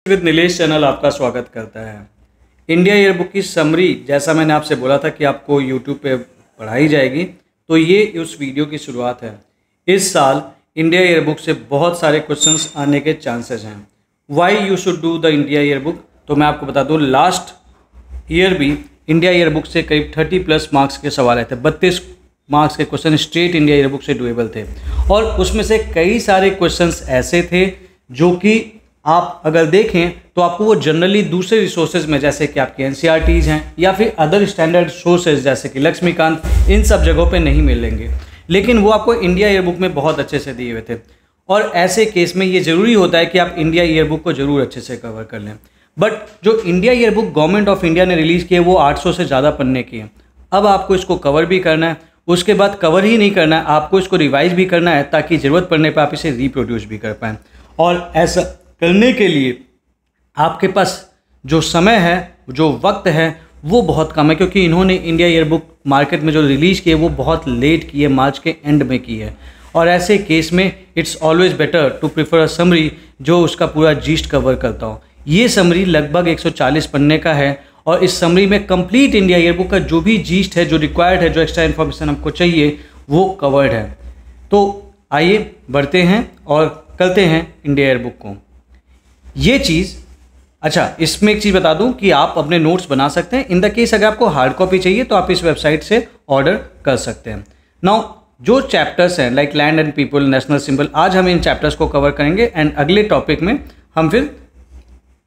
With Nilesh channel आपका स्वागत करता है। इंडिया ईयर बुक की समरी जैसा मैंने आपसे बोला था कि आपको यूट्यूब पे पढ़ाई जाएगी, तो ये उस वीडियो की शुरुआत है। इस साल इंडिया ईयर बुक से बहुत सारे क्वेश्चंस आने के चांसेस हैं। Why you should do the India year book, तो मैं आपको बता दूं लास्ट ईयर भी इंडिया ईयर बुक से करीब 30+ मार्क्स के सवाल आए थे। 32 मार्क्स के question straight India year book से डुएबल थे, और उसमें से कई सारे क्वेश्चंस ऐसे थे जो कि आप अगर देखें तो आपको वो जनरली दूसरे रिसोर्सेज में, जैसे कि आपके एनसीईआरटीज हैं या फिर अदर स्टैंडर्ड सोर्सेज जैसे कि लक्ष्मीकांत, इन सब जगहों पे नहीं मिलेंगे, लेकिन वो आपको इंडिया ईयर बुक में बहुत अच्छे से दिए हुए थे। और ऐसे केस में ये ज़रूरी होता है कि आप इंडिया ईयर बुक को ज़रूर अच्छे से कवर कर लें। बट जो India year book government of India ने रिलीज़ की है वो 800 से ज़्यादा पन्ने की है। अब आपको इसको कवर भी करना है, उसके बाद कवर ही नहीं करना है, आपको इसको रिवाइज भी करना है ताकि ज़रूरत पड़ने पर आप इसे रिप्रोड्यूस भी कर पाएँ। और ऐसा करने के लिए आपके पास जो समय है, जो वक्त है, वो बहुत कम है, क्योंकि इन्होंने इंडिया ईयर बुक मार्केट में जो रिलीज़ की है वो बहुत लेट की है, मार्च के एंड में की है। और ऐसे केस में it's always better to prefer a summary जो उसका पूरा जीस्ट कवर करता हो। ये समरी लगभग 140 पन्ने का है, और इस समरी में कंप्लीट इंडिया ईयर बुक का जो भी जीस्ट है, जो रिक्वायर्ड है, जो एक्स्ट्रा इन्फॉर्मेशन आपको चाहिए, वो कवर्ड है। तो आइए बढ़ते हैं और करते हैं इंडिया ईयर बुक को। ये चीज़, अच्छा इसमें एक चीज़ बता दूं कि आप अपने नोट्स बना सकते हैं। इन द केस अगर आपको हार्ड कॉपी चाहिए तो आप इस वेबसाइट से ऑर्डर कर सकते हैं। नाउ जो चैप्टर्स हैं like land and people, national symbol, आज हम इन चैप्टर्स को कवर करेंगे, एंड अगले टॉपिक में हम फिर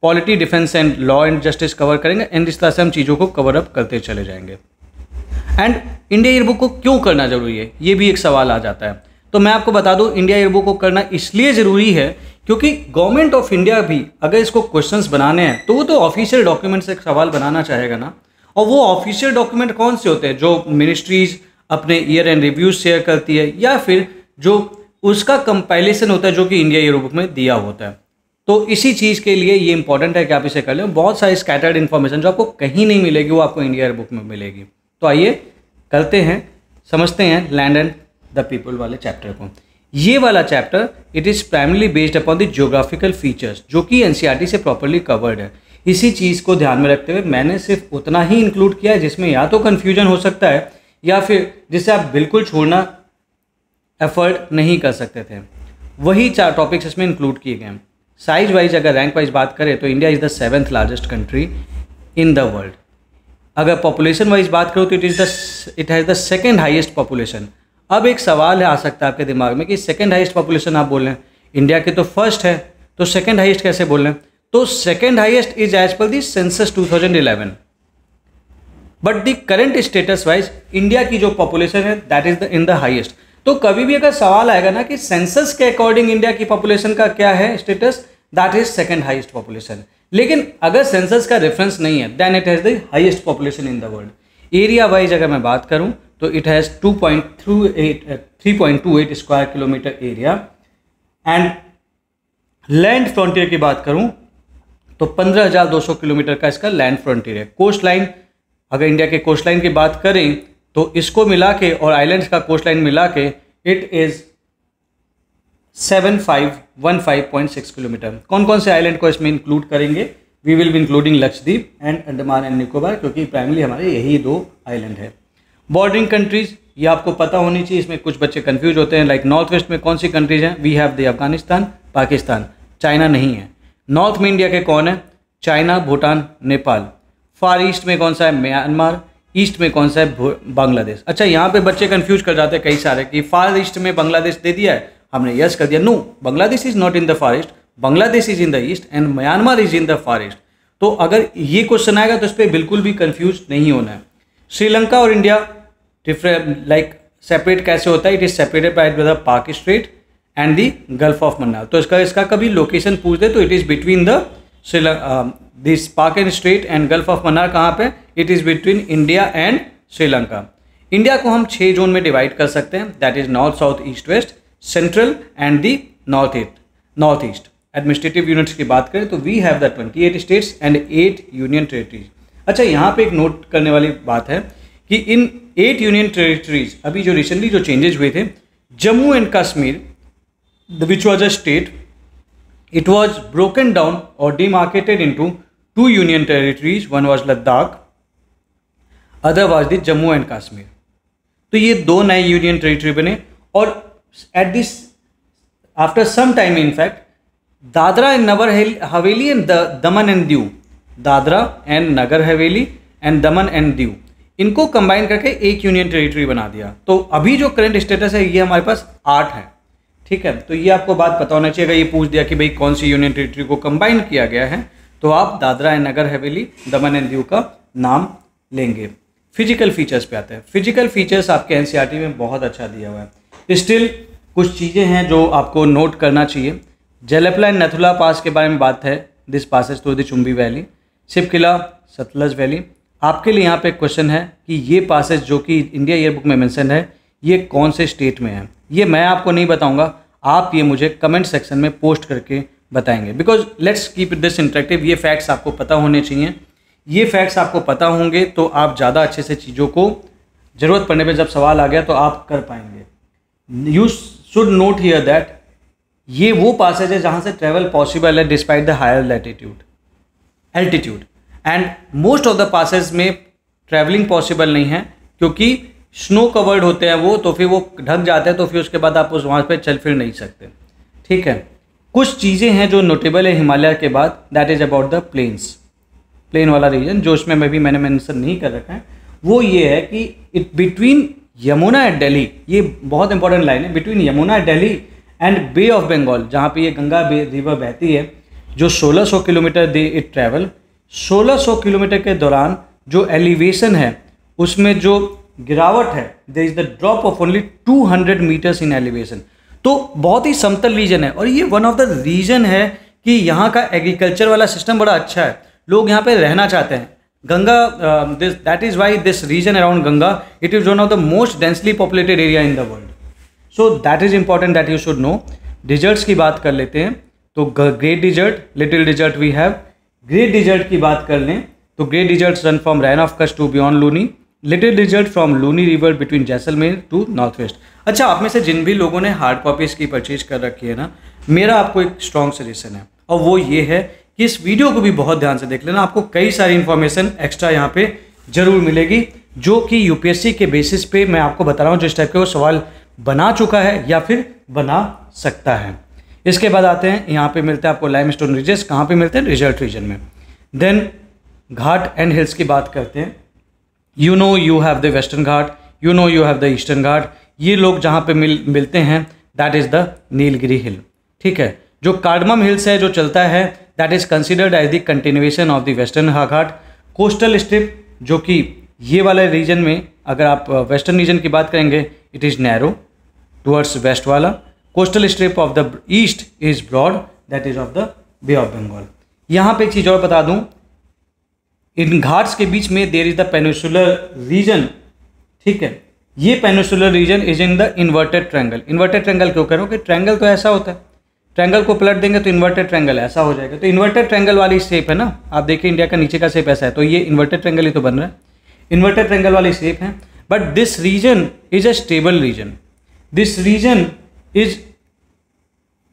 polity, defence and law and justice cover करेंगे, एंड इस तरह से हम चीज़ों को कवर अप करते चले जाएंगे। एंड इंडिया ईयर बुक को क्यों करना जरूरी है, ये भी एक सवाल आ जाता है। तो मैं आपको बता दूं इंडिया ईयर बुक को करना इसलिए ज़रूरी है क्योंकि गवर्नमेंट ऑफ इंडिया भी अगर इसको क्वेश्चंस बनाने हैं तो वो तो ऑफिशियल डॉक्यूमेंट से सवाल बनाना चाहेगा ना। और वो ऑफिशियल डॉक्यूमेंट कौन से होते हैं? जो मिनिस्ट्रीज अपने ईयर एंड रिव्यूज शेयर करती है, या फिर जो उसका कंपाइलेशन होता है जो कि इंडिया ईयर बुक में दिया होता है। तो इसी चीज़ के लिए ये इंपॉर्टेंट है कि आप इसे कर लें। बहुत सारी स्कैटर्ड इन्फॉर्मेशन जो आपको कहीं नहीं मिलेगी वो आपको इंडिया ईयर बुक में मिलेगी। तो आइए करते हैं, समझते हैं लैंड एंड द पीपल वाले चैप्टर को। ये वाला chapter it is primarily based upon the geographical features, जो कि एनसीईआरटी से प्रॉपर्ली कवर्ड है। इसी चीज़ को ध्यान में रखते हुए मैंने सिर्फ उतना ही इंक्लूड किया है जिसमें या तो कन्फ्यूजन हो सकता है या फिर जिसे आप बिल्कुल छोड़ना एफर्ट नहीं कर सकते थे। वही 4 टॉपिक्स इसमें इंक्लूड किए गए हैं। साइज वाइज अगर रैंक वाइज बात करें तो India is the 7th largest country in the world. अगर पॉपुलेशन वाइज बात करो तो it has the 2nd highest population. अब एक सवाल आ सकता है आपके दिमाग में कि 2nd हाइएस्ट पॉपुलेशन आप बोल रहे हैं, इंडिया के तो फर्स्ट है, तो 2nd हाइएस्ट कैसे बोल रहे हैं? तो 2nd हाइएस्ट इज एज पर the census 2011, but the current status wise India की जो पॉपुलेशन है that is in the highest. तो कभी भी अगर सवाल आएगा ना कि सेंसस के अकॉर्डिंग इंडिया की पॉपुलेशन का क्या है status, that is 2nd highest population. लेकिन अगर सेंसस का रेफरेंस नहीं है then it has the highest population in the world. Area wise अगर मैं बात करूं तो it has 3.28 square kilometre area. And land frontier की बात करूं तो 15,200 किलोमीटर का इसका लैंड फ्रंटियर है। कोस्ट लाइन, अगर इंडिया के कोस्ट लाइन की बात करें तो इसको मिला के और आइलैंड्स का कोस्ट लाइन मिला के इट इज़ 7515.6 किलोमीटर। कौन कौन से आइलैंड को इसमें इंक्लूड करेंगे? We will be including Lakshadweep and Andaman and Nicobar, क्योंकि प्राइमरली हमारे यही 2 आइलैंड है। बॉर्डरिंग कंट्रीज ये आपको पता होनी चाहिए, इसमें कुछ बच्चे कंफ्यूज होते हैं। लाइक नॉर्थ वेस्ट में कौन सी कंट्रीज हैं? We have the Afghanistan, Pakistan, China नहीं है। नॉर्थ में इंडिया के कौन है? China, Bhutan, Nepal. Far east में कौन सा है? म्यांमार। ईस्ट में कौन सा है? बांग्लादेश। अच्छा, यहाँ पे बच्चे कंफ्यूज कर जाते हैं कई सारे कि फार ईस्ट में बांग्लादेश दे दिया है, हमने यस कर दिया। No, Bangladesh is not in the far east, Bangladesh is in the east and Myanmar is in the far east. तो अगर ये क्वेश्चन आएगा तो इस पर बिल्कुल भी कंफ्यूज नहीं होना है। श्रीलंका और इंडिया डिफरेंट लाइक सेपरेट कैसे होता है? It is separated by the Palk Strait and the Gulf of Mannar. तो इसका कभी लोकेशन पूछ दे तो it is between the this Palk and Strait and Gulf of Mannar. कहाँ पे? It is between India and Sri Lanka. India को हम 6 जोन में डिवाइड कर सकते हैं, that is north, south, east, west, central and the north east. Administrative units की बात करें तो we have the 28 states and 8 union territories. अच्छा, यहाँ पे एक नोट करने वाली बात है कि इन 8 यूनियन टेरिटरीज अभी जो रिसेंटली जो चेंजेस हुए थे, Jammu and Kashmir which was a state It was broken down or demarcated into 2 union territories. One was Ladakh, other was the Jammu and Kashmir. तो ये 2 नए यूनियन टेरिटरी बने और at this after some time in fact Dadra and Nagar Haveli and Daman and Diu, Dadra and Nagar Haveli and Daman and Diu, इनको combine करके एक union territory बना दिया। तो अभी जो करंट स्टेटस है ये हमारे पास 8 है। ठीक है, तो ये आपको बात पता होना चाहिए। अगर ये पूछ दिया कि भाई कौन सी यूनियन टेरिटरी को कंबाइन किया गया है तो आप Dadra and Nagar Haveli, Daman and Diu का नाम लेंगे। फिजिकल फीचर्स पे आते हैं। फिजिकल फीचर्स आपके एनसीईआरटी में बहुत अच्छा दिया हुआ है। स्टिल कुछ चीज़ें हैं जो आपको नोट करना चाहिए। जलपला एंड नथुला पास के बारे में बात है, this passes through the Chumbi valley. शिव किला, सतलज वैली। आपके लिए यहाँ पे क्वेश्चन है कि ये पासेज जो कि इंडिया ईयरबुक में मेंशन है ये कौन से स्टेट में है। ये मैं आपको नहीं बताऊंगा, आप ये मुझे कमेंट सेक्शन में पोस्ट करके बताएंगे, because let's keep this interactive. ये फैक्ट्स आपको पता होने चाहिए। ये फैक्ट्स आपको पता होंगे तो आप ज़्यादा अच्छे से चीज़ों को ज़रूरत पड़ने पे जब सवाल आ गया तो आप कर पाएंगे। You should note here that ये वो पासेज है जहाँ से ट्रैवल पॉसिबल है despite the higher altitude, and most of the passes में ट्रैवलिंग पॉसिबल नहीं है क्योंकि स्नो कवर्ड होते हैं वो, तो फिर वो ढक जाते हैं, तो फिर उसके बाद आप उस वहाँ पे चल फिर नहीं सकते। ठीक है, कुछ चीज़ें हैं जो नोटेबल है हिमालय के बाद, that is about the plain वाला रीजन जो उसमें मैंने मेंशन नहीं कर रखा है। वो ये है कि it between Yamuna at Delhi, ये बहुत इंपॉर्टेंट लाइन है, between Yamuna at Delhi and bay of Bengal, जहाँ पे ये गंगा रिवर बहती है, जो 1600 kilometre they it travel. 1600 kilometre के दौरान जो एलिवेशन है उसमें जो गिरावट है, there is the drop of only 200 metres in elevation. तो बहुत ही समतल रीजन है और ये वन ऑफ द रीजन है कि यहाँ का एग्रीकल्चर वाला सिस्टम बड़ा अच्छा है, लोग यहाँ पे रहना चाहते हैं। Ganga, that is why this region around Ganga it is one of the most densely populated area in the world. So that is important that you should know. Deserts की बात कर लेते हैं तो great desert, little desert we have. Great desert की बात कर लें तो great desert run from Rann of Kutch to beyond Luni, little desert from Luni river between Jaisalmer to north west. अच्छा, आप में से जिन भी लोगों ने हार्ड कॉपीज़ की परचेज कर रखी है ना, मेरा आपको एक स्ट्रॉन्ग सजेशन है और वो ये है कि इस वीडियो को भी बहुत ध्यान से देख लेना। आपको कई सारी इन्फॉर्मेशन एक्स्ट्रा यहाँ पे जरूर मिलेगी जो कि यूपीएससी के बेसिस पे मैं आपको बता रहा हूँ, जो इस टाइप के वो सवाल बना चुका है या फिर बना सकता है। इसके बाद आते हैं, यहाँ पे मिलते हैं आपको लाइमस्टोन रिजेस। कहाँ पे मिलते हैं? डिजर्ट रीजन में। देन घाट एंड हिल्स की बात करते हैं। You know you have the western ghat, you know you have the eastern ghat. ये लोग जहाँ पे मिलते हैं that is the Nilgiri hill. ठीक है, जो कार्डमम हिल्स है जो चलता है that is considered as the continuation of the western ghat. Coastal strip जो कि ये वाले रीजन में, अगर आप वेस्टर्न रीजन की बात करेंगे it is narrow towards west वाला। Coastal strip of the east is broad that is of the Bay of Bengal. यहाँ पे एक चीज़ और बता दूँ, इन घाट्स के बीच में there is the peninsular region. ठीक है, ये peninsular region is in the inverted triangle. Inverted triangle क्यों कह रहा हूँ कि ट्रायंगल तो ऐसा होता है, ट्रायंगल को पलट देंगे तो इन्वर्टेड ट्रायंगल ऐसा हो जाएगा। तो इन्वर्टेड ट्रायंगल वाली शेप है ना, आप देखिए इंडिया का नीचे का शेप ऐसा है, तो ये इन्वर्टेड ट्रायंगल ही तो बन रहा है, इन्वर्टेड ट्रायंगल वाली शेप है। But this region is a stable region, this region is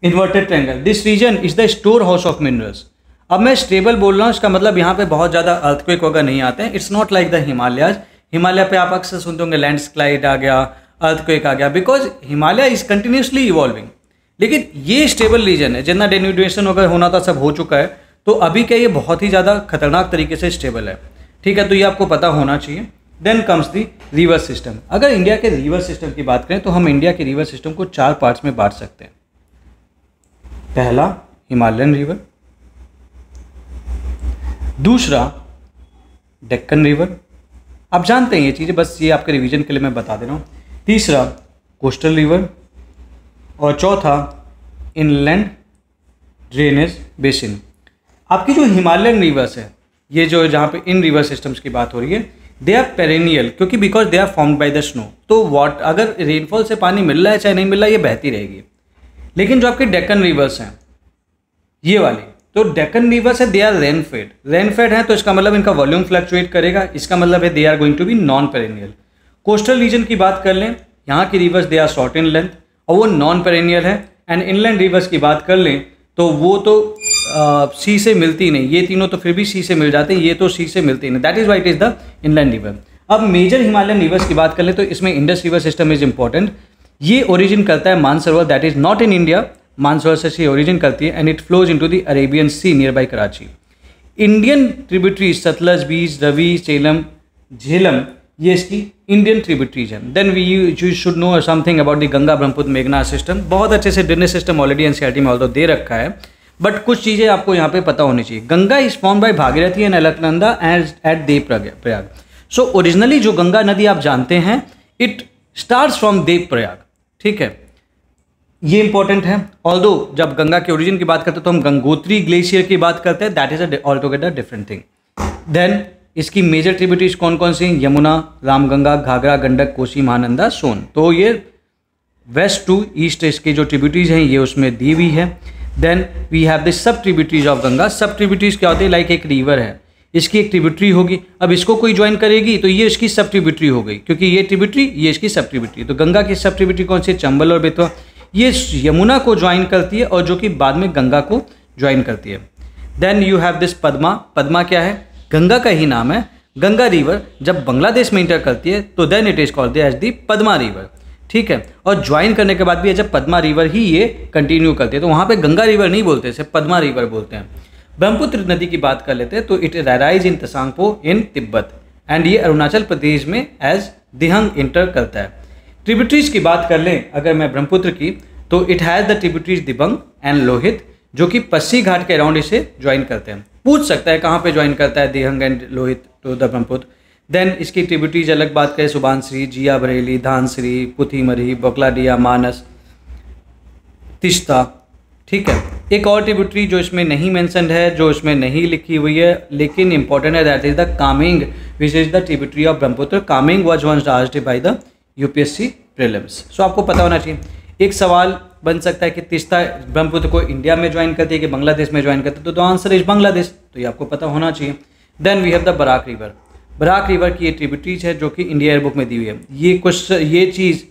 inverted triangle, this region is the store house of minerals. अब मैं स्टेबल बोल रहा हूँ, इसका मतलब यहाँ पे बहुत ज़्यादा अर्थक्वेक वगैरह नहीं आते हैं। It's not like the Himalayas. Himalaya पे आप अक्सर सुनते होंगे लैंडस्लाइड आ गया, अर्थक्वेक आ गया, because Himalaya is continuously evolving. लेकिन ये स्टेबल रीजन है, जितना डेन्यूडेशन वगैरह होना था सब हो चुका है, तो अभी क्या ये बहुत ही ज़्यादा खतरनाक तरीके से स्टेबल है। ठीक है, तो ये आपको पता होना चाहिए। Then comes the river system. अगर इंडिया के रिवर सिस्टम की बात करें तो हम इंडिया के रिवर सिस्टम को 4 पार्ट्स में बांट सकते हैं। पहला हिमालयन रिवर, दूसरा डेक्कन रिवर, आप जानते हैं ये चीज़ें, बस ये आपके रिवीजन के लिए मैं बता दे रहा हूँ। तीसरा कोस्टल रिवर और चौथा इनलैंड ड्रेनेज बेसिन। आपकी जो हिमालयन रिवर्स है, ये जो जहाँ पे इन रिवर सिस्टम्स की बात हो रही है, दे आर पेरेनियल, क्योंकि because they are formed by the snow. तो वाट अगर रेनफॉल से पानी मिल रहा है चाहे नहीं मिल रहा है, ये बहती रहेगी। लेकिन जो आपके डेक्कन रिवर्स हैं ये वाली, तो डेक्कन रिवर्स है दे आर रेनफेड है, तो इसका मतलब इनका वॉल्यूम फ्लक्चुएट करेगा, इसका मतलब है they are going to be non perennial. Coastal region की बात कर लें, यहाँ की rivers they are short in length और वो नॉन पेरेनियल है। एंड इनलैंड रिवर्स की बात कर लें तो वो तो सी से मिलती नहीं, ये तीनों तो फिर भी सी से मिल जाते हैं, ये तो सी से मिलते ही नहीं, that is why it is the inland river. अब मेजर हिमालयन रिवर्स की बात कर ले तो इसमें Indus river system is important. ये ओरिजिन करता है Mansarovar, that is not in India, Mansarovar से ओरिजिन करती है and it flows into the Arabian sea near by Karachi. Indian tributaries Sutlej, Beas, Ravi, सेलम, झेलम, ये इसकी इंडियन ट्रिब्यूटरीज हैं। Then we you should know something about the Ganga Brahmaputra मेघना सिस्टम। बहुत अच्छे से ड्रेनेज सिस्टम ऑलरेडी एनसीईआरटी में ऑल्दो दे रखा है, बट कुछ चीज़ें आपको यहाँ पे पता होनी चाहिए। Ganga is form by Bhagirathi and Alaknanda at Devprayag. So originally जो गंगा नदी आप जानते हैं it starts from Devprayag, ठीक है, ये इंपॉर्टेंट है। ऑल्दो जब गंगा के ओरिजिन की बात करते हैं तो हम गंगोत्री ग्लेशियर की बात करते हैं, that is a all together different thing. देन इसकी मेजर ट्रिब्यूटरीज कौन कौन सी? यमुना, रामगंगा, घाघरा, गंडक, कोसी, महानंदा, सोन। तो ये वेस्ट टू ईस्ट इसकी जो ट्रिब्यूटरीज हैं ये उसमें दी हुई है। Then we have the sub tributaries of Ganga. Sub tributaries क्या होती है? लाइक एक रिवर है, इसकी एक ट्रिब्यूटरी होगी, अब इसको कोई ज्वाइन करेगी तो ये इसकी सब ट्रिब्यूटरी हो गई, क्योंकि ये ट्रिब्यूटरी ये इसकी सब ट्रिब्यूटरी। तो गंगा की सब ट्रिब्यूटरी कौन सी? चंबल और बेतवा। ये यमुना को ज्वाइन करती है और जो कि बाद में गंगा को ज्वाइन करती है। Then you have this Padma. Padma क्या है? गंगा का ही नाम है। गंगा रिवर जब बांग्लादेश में इंटर करती है तो then it is called as the Padma river, ठीक है। और ज्वाइन करने के बाद भी जब पद्मा रिवर ही ये कंटिन्यू करती है तो वहाँ पे गंगा रिवर नहीं बोलते, सिर्फ पद्मा रिवर बोलते हैं। ब्रह्मपुत्र नदी की बात कर लेते हैं तो it rise in Tsangpo in Tibet and ये अरुणाचल प्रदेश में एज दिहंग इंटर करता है। ट्रिब्यूटरीज की बात कर लें अगर मैं ब्रह्मपुत्र की तो it has the tributaries Dibang and Lohit जो कि पस्सी घाट के अराउंड इसे ज्वाइन करते हैं। पूछ सकता है कहाँ पे ज्वाइन करता है Dihang and Lohit to the Brahmaputra. Then इसकी ट्रिब्यूटरीज अलग बात करें सुबानश्री, जिया बरेली, धानश्री, पुथीमरी, बोकलाडिया, मानस, तिश्ता, ठीक है। एक और ट्रिब्यूटरी जो इसमें नहीं मेंशनड है, जो इसमें नहीं लिखी हुई है लेकिन इंपॉर्टेंट है, that is the Kameng which is the tributary of Brahmaputra. Kameng was once asked by the UPSC prelims. So आपको पता होना चाहिए। एक सवाल बन सकता है कि तिश्ता ब्रह्मपुत्र को इंडिया में ज्वाइन करती है कि बांग्लादेश में ज्वाइन करती है, तो आंसर इज बांग्लादेश, तो ये आपको पता होना चाहिए। Then we have the Barak river. Barak river की ये ट्रिब्यूटरीज है जो कि इंडिया ईयर बुक में दी हुई है। ये चीज़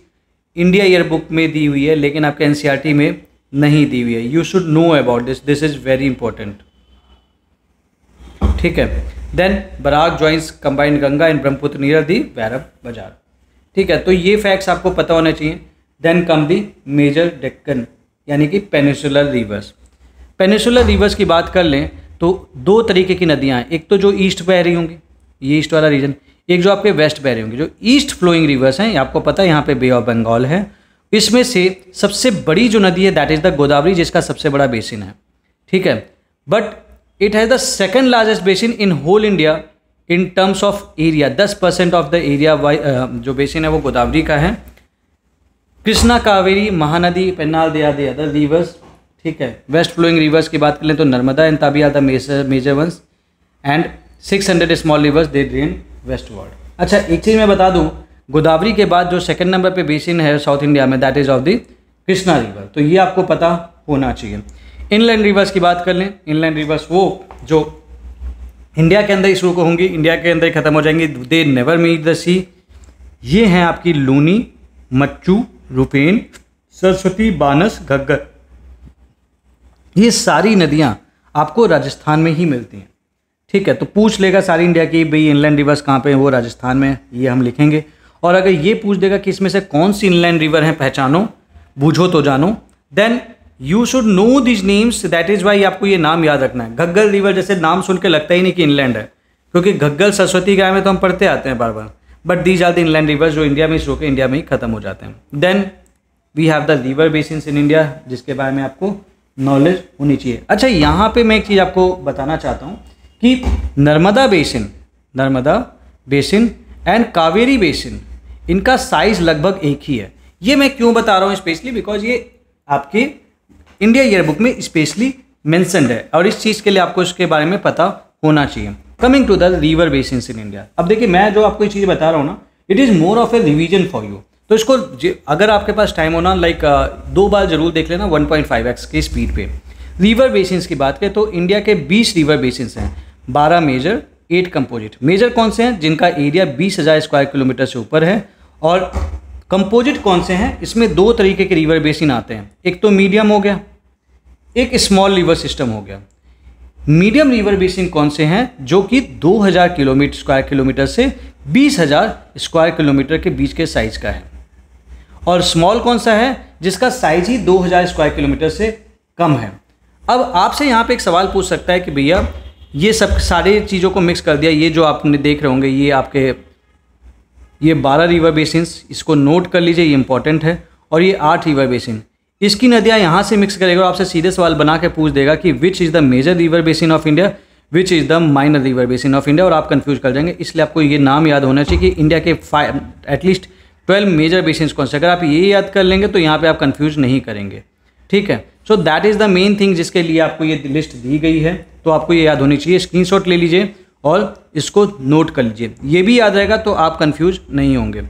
इंडिया ईयर बुक में दी हुई है लेकिन आपके एनसीईआरटी में नहीं दी हुई है। You should know about this is very important, ठीक है। Then Barak joins combined Ganga and Brahmaputra near the Bhairab Bazar, ठीक है। तो ये फैक्ट्स आपको पता होने चाहिए। Then come the major Deccan यानी कि पेनिसुलर रिवर्स। पेनिसुलर रिवर्स की बात कर लें तो दो तरीके की नदियाँ हैं, एक तो जो ईस्ट बह रही होंगी, ये ईस्ट वाला रीजन, एक जो आपके वेस्ट बह रही होंगी। जो ईस्ट फ्लोइंग रिवर्स हैं आपको पता है यहाँ पे बे ऑफ बंगाल है। इसमें से सबसे बड़ी जो नदी है दैट इज द गोदावरी जिसका सबसे बड़ा बेसिन है, ठीक है। But it has the second largest basin in whole India in terms of area. 10% of the area जो बेसिन है वो गोदावरी का है। Krishna, Kaveri, Mahanadi, Pennar, they are the other rivers, ठीक है। वेस्ट फ्लोइंग रिवर्स की बात करें तो Narmada and Tapi are the major ones and 600 small rivers they drain westward. अच्छा एक चीज़ मैं बता दूं, गोदावरी के बाद जो सेकंड नंबर पे बेसिन है साउथ इंडिया में that is of the Krishna river, तो ये आपको पता होना चाहिए। इनलैंड रिवर्स की बात कर लें, इनलैंड रिवर्स वो जो इंडिया के अंदर ही शुरू होंगी, इंडिया के अंदर ही खत्म हो जाएंगी, दे नेवर मीट द सी। ये हैं आपकी लूनी, मच्चू, रुपेन, सरस्वती, बानस, घग्गर। ये सारी नदियाँ आपको राजस्थान में ही मिलती हैं, ठीक है। तो पूछ लेगा सारी इंडिया की भाई इनलैंड रिवर्स कहाँ पे हैं, वो राजस्थान में है, ये हम लिखेंगे। और अगर ये पूछ देगा कि इसमें से कौन सी इनलैंड रिवर हैं पहचानो, बूझो तो जानो, then you should know this names, that is why आपको ये नाम याद रखना है। घग्गल रिवर जैसे नाम सुन के लगता ही नहीं कि इनलैंड है, क्योंकि घग्गल सरस्वती गाय में तो हम पढ़ते आते हैं बार बार, but these are the inland rivers जो इंडिया में शुरू के इंडिया में ही खत्म हो जाते हैं। Then we have the river basins in India जिसके बारे में आपको नॉलेज होनी चाहिए। अच्छा यहाँ पे मैं एक चीज़ आपको बताना चाहता हूँ कि Narmada basin and Kaveri basin इनका साइज लगभग एक ही है। ये मैं क्यों बता रहा हूँ स्पेशली, बिकॉज ये आपके इंडिया ईयर बुक में स्पेशली मेंशन्ड है और इस चीज़ के लिए आपको इसके बारे में पता होना चाहिए। Coming to the river basins in India, अब देखिए मैं जो आपको ये चीज़ बता रहा हूँ ना, it is more of A revision for you. तो इसको अगर आपके पास टाइम होना लाइक 2 बार जरूर देख लेना 1.5x की स्पीड पे। रिवर बेसिन्स की बात करें तो इंडिया के 20 रिवर बेसिन्स हैं, 12 मेजर 8 कंपोजिट। मेजर कौन से हैं? जिनका एरिया 20,000 स्क्वायर किलोमीटर से ऊपर है। और कंपोजिट कौन से हैं? इसमें 2 तरीके के रिवर बेसिन आते हैं, एक तो मीडियम हो गया, एक स्मॉल रिवर सिस्टम हो गया। मीडियम रिवर बेसिन कौन से हैं, जो कि 2000 स्क्वायर किलोमीटर से 20,000 स्क्वायर किलोमीटर के बीच के साइज का है। और स्मॉल कौन सा है, जिसका साइज ही 2000 स्क्वायर किलोमीटर से कम है। अब आपसे यहाँ पे एक सवाल पूछ सकता है कि भैया ये सब सारी चीज़ों को मिक्स कर दिया, ये जो आपने देख रहे होंगे ये आपके ये 12 रिवर बेसिन्स, इसको नोट कर लीजिए, ये इंपॉर्टेंट है। और ये 8 रिवर बेसिन, इसकी नदियाँ यहाँ से मिक्स करेगा और आपसे सीधे सवाल बना के पूछ देगा कि which is the major river basin of India, which is the minor river basin of India, और आप कंफ्यूज कर जाएंगे। इसलिए आपको ये नाम याद होना चाहिए कि इंडिया के एटलीस्ट 12 मेजर बेसिन्स कौन से। अगर आप ये याद कर लेंगे तो यहाँ पे आप कंफ्यूज नहीं करेंगे, ठीक है। सो that is the main thing जिसके लिए आपको ये लिस्ट दी गई है, तो आपको ये याद होनी चाहिए। स्क्रीनशॉट ले लीजिए और इसको नोट कर लीजिए, ये भी याद रहेगा तो आप कंफ्यूज नहीं होंगे।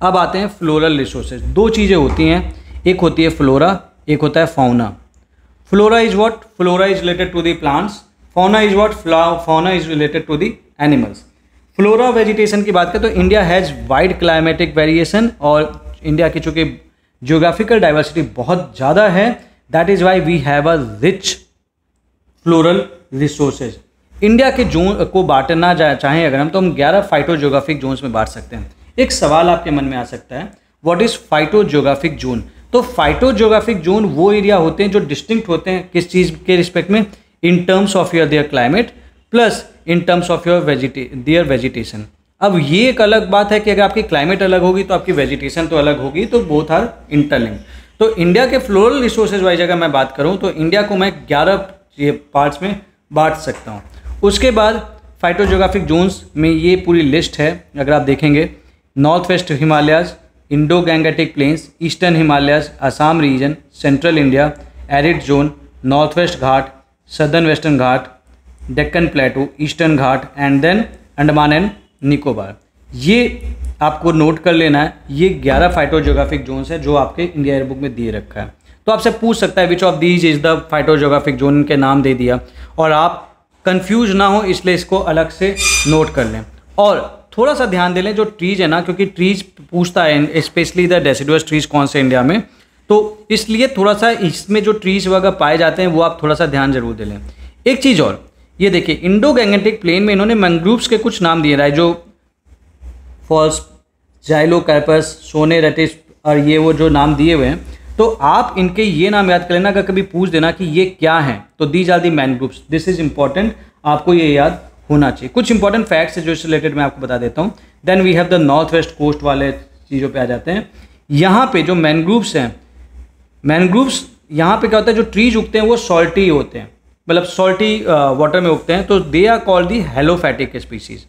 अब आते हैं फ्लोरल रिसोर्सेज। दो चीज़ें होती हैं, एक होती है फ्लोरा, एक होता है fauna. Flora is what, flora is related to the plants, fauna is what, fauna is related to the animals. Flora vegetation की बात करें तो India has wide climatic variation, और इंडिया की चूँकि जियोग्राफिकल डाइवर्सिटी बहुत ज़्यादा है, that is why we have a rich floral resources. India के जोन को बांटना चाहें अगर हम, तो हम 11 फाइटो जियोग्राफिक जोन्स में बांट सकते हैं। एक सवाल आपके मन में आ सकता है, what is phyto geographic zone. तो फाइटो जियोग्राफिक जोन वो एरिया होते हैं जो डिस्टिंक्ट होते हैं किस चीज़ के रिस्पेक्ट में, in terms of your their climate plus in terms of your their vegetation. अब ये एक अलग बात है कि अगर आपकी क्लाइमेट अलग होगी तो आपकी वेजिटेशन तो अलग होगी, तो बोथ आर इंटरलिंक्ड। तो इंडिया के फ्लोरल रिसोर्सेज वाइज अगर मैं बात करूँ तो इंडिया को मैं 11 पार्ट्स में बांट सकता हूँ। उसके बाद फाइटो जियोग्राफिक जोन्स में ये पूरी लिस्ट है, अगर आप देखेंगे, north west Himalayas, Indo Gangetic plains, eastern Himalayas, Assam region, central India, arid zone, north west Ghat, southern western Ghat, Deccan plateau, eastern Ghat, and then Andaman and Nicobar. ये आपको नोट कर लेना है। ये 11 फाइटो जियोग्राफिक जोन्स है जो आपके इंडिया एयर बुक में दिए रखा है। तो आपसे पूछ सकता है which of these is the phyto geographic zone, इनके नाम दे दिया, और आप कंफ्यूज ना हो इसलिए इसको अलग से नोट कर लें। और थोड़ा सा ध्यान दे लें जो ट्रीज है ना, क्योंकि ट्रीज पूछता है स्पेशली द डेसिडुअस ट्रीज कौन से इंडिया में, तो इसलिए थोड़ा सा इसमें जो ट्रीज वगैरह पाए जाते हैं वो आप थोड़ा सा ध्यान जरूर दे लें। एक चीज़ और, ये देखिए इंडो गैंगेटिक प्लेन में इन्होंने मैंग्रोव्स के कुछ नाम दिए, राइजो फॉल्स, जाइलोकार्पस, सोनेरेटिस, और ये वो जो नाम दिए हुए हैं, तो आप इनके ये नाम याद कर लेना। अगर कभी पूछ देना कि ये क्या हैं, तो these are the mangroves, this is important, आपको ये याद होना चाहिए। कुछ इंपॉर्टेंट फैक्ट्स है जो इससे रिलेटेड मैं आपको बता देता हूँ। Then we have the north west coast वाले चीज़ों पे आ जाते हैं। यहाँ पे जो मैंग्रोव्स हैं, मैंग्रोव्स यहाँ पे क्या होता है, जो ट्रीज उगते हैं वो सॉल्टी होते हैं, मतलब सॉल्टी वाटर में उगते हैं, तो they are called the halophytic species,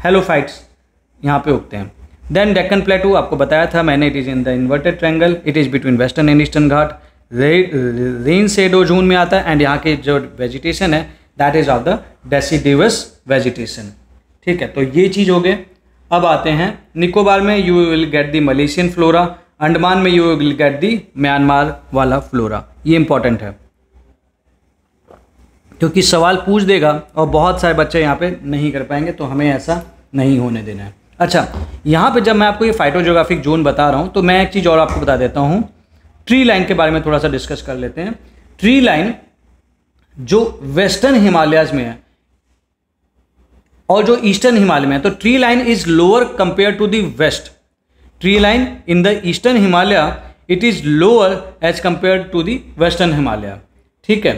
halophytes यहाँ पे उगते हैं। देन डेक्कन प्लेटू आपको बताया था मैंने, it is in the inverted triangle, it is between western and eastern ghat, rain shadow zone में आता है, एंड यहाँ के जो वेजिटेशन है that is of the deciduous vegetation. ठीक है, तो ये चीज़ हो गए। अब आते हैं निकोबार में you will get the Malaysian flora, Andaman में you will get the Myanmar वाला फ्लोरा। ये इंपॉर्टेंट है क्योंकि सवाल पूछ देगा और बहुत सारे बच्चे यहाँ पे नहीं कर पाएंगे, तो हमें ऐसा नहीं होने देना है। अच्छा, यहाँ पे जब मैं आपको ये फाइटोजियोग्राफिक जोन बता रहा हूँ तो मैं एक चीज़ और आपको बता देता हूँ, ट्री लाइन के बारे में थोड़ा सा डिस्कस कर लेते हैं। ट्री लाइन जो वेस्टर्न हिमालयाज में है और जो ईस्टर्न हिमालय में है, तो tree line is lower compare to the west. Tree line in the eastern Himalaya it is lower as compare to the western Himalaya. ठीक है,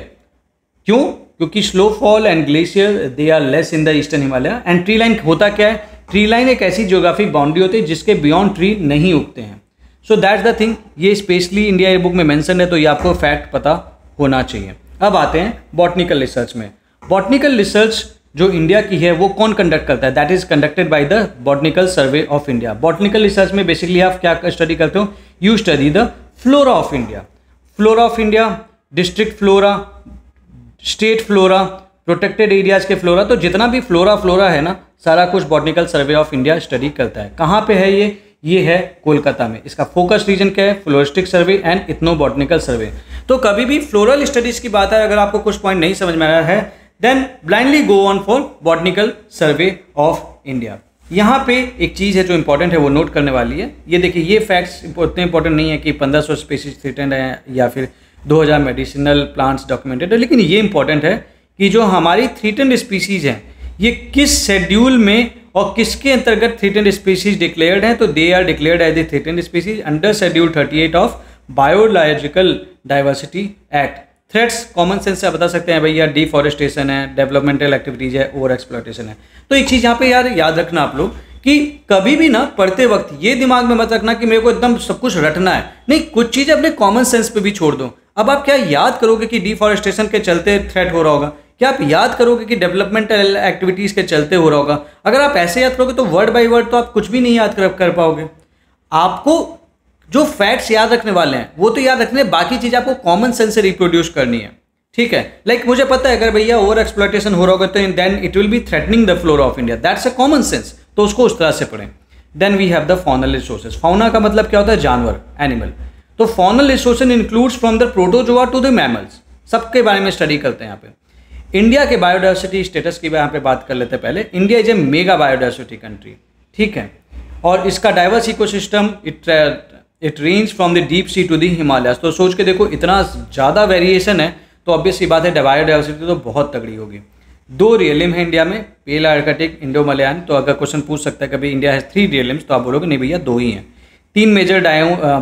क्यों? क्योंकि snowfall and glacier they are less in the eastern Himalaya. And tree line होता क्या है, tree line एक ऐसी geographic boundary होती है जिसके बियॉन्ड ट्री नहीं उगते हैं। सो दैट्स द थिंग, ये स्पेशली इंडिया एयर बुक में मेंशन है, तो ये आपको फैक्ट पता होना चाहिए। अब आते हैं बॉटनिकल रिसर्च में। बॉटनिकल रिसर्च जो इंडिया की है वो कौन कंडक्ट करता है? That is conducted by the botanical survey of India. Botanical research में बेसिकली आप क्या स्टडी करते हो? You study the flora of India. Flora of India, district flora, state flora, protected areas के फ्लोरा, तो जितना भी फ्लोरा है ना, सारा कुछ botanical survey of India study करता है। कहाँ पे है ये है कोलकाता में। इसका फोकस रीजन क्या है? Floristic survey and ethno botanical survey. तो कभी भी फ्लोरल स्टडीज की बात है, अगर आपको कुछ पॉइंट नहीं समझ में आ रहा है, then blindly go on for botanical survey of India. यहाँ पे एक चीज़ है जो इंपॉर्टेंट है, वो नोट करने वाली है। ये देखिए, ये फैक्ट्स उतने इंपॉर्टेंट नहीं है कि 1500 स्पीसीज थ्रेटेंड है या फिर 2000 मेडिसिनल प्लांट्स डॉक्यूमेंटेड है। लेकिन ये इंपॉर्टेंट है कि जो हमारी थ्रेटेंड स्पीसीज हैं ये किस शेड्यूल में और किसके अंतर्गत थ्रेटेंड स्पीसीज डिक्लेयर्ड हैं, तो they are declared as the threatened species under schedule 38 of biological diversity act. Threats common sense से बता सकते हैं भैया, डिफॉरेस्टेशन है, डेवलपमेंटल एक्टिविटीज है, ओवर एक्सप्लॉयटेशन है। तो एक चीज़ यहाँ पे यार याद रखना आप लोग कि कभी भी ना पढ़ते वक्त ये दिमाग में मत रखना कि मेरे को एकदम सब कुछ रटना है, नहीं, कुछ चीज़ें अपने कॉमन सेंस पे भी छोड़ दो। अब आप क्या याद करोगे कि डिफॉरेस्टेशन के चलते थ्रेट हो रहा होगा, क्या आप याद करोगे कि डेवलपमेंटल एक्टिविटीज़ के चलते हो रहा होगा? अगर आप ऐसे याद करोगे तो वर्ड बाय वर्ड तो आप कुछ भी नहीं याद कर पाओगे। आपको जो फैक्ट्स याद रखने वाले हैं वो तो याद रखने, बाकी चीज़ आपको कॉमन सेंस से रिप्रोड्यूस करनी है, ठीक है। लाइक मुझे पता है अगर भैया ओवर एक्सप्लॉयटेशन हो रहा होगा तो then it will be threatening the flora of India, that's a common sense, तो उसको उस तरह से पढ़ें। Then we have the faunal resources. Fauna का मतलब क्या होता है? जानवर, एनिमल। तो faunal resources includes from the protozoa to the mammals, सबके बारे में स्टडी करते हैं यहाँ पे। इंडिया के बायोडाइवर्सिटी स्टेटस की यहाँ पे बात कर लेते हैं पहले। India is a mega biodiversity country, ठीक है, और इसका diverse ecosystem it range from the deep sea to the Himalayas. तो सोच के देखो इतना ज़्यादा वेरिएशन है तो ऑब्वियस सी बात है बायोडाइवर्सिटी तो बहुत तगड़ी होगी। 2 रियलिम है इंडिया में, पेल, आर्कटिक, इंडो मलयान। तो अगर क्वेश्चन पूछ सकता है कभी इंडिया हैज़ 3 रियलिम्स तो आप बोलोगे नहीं भैया 2 ही हैं। 3 मेजर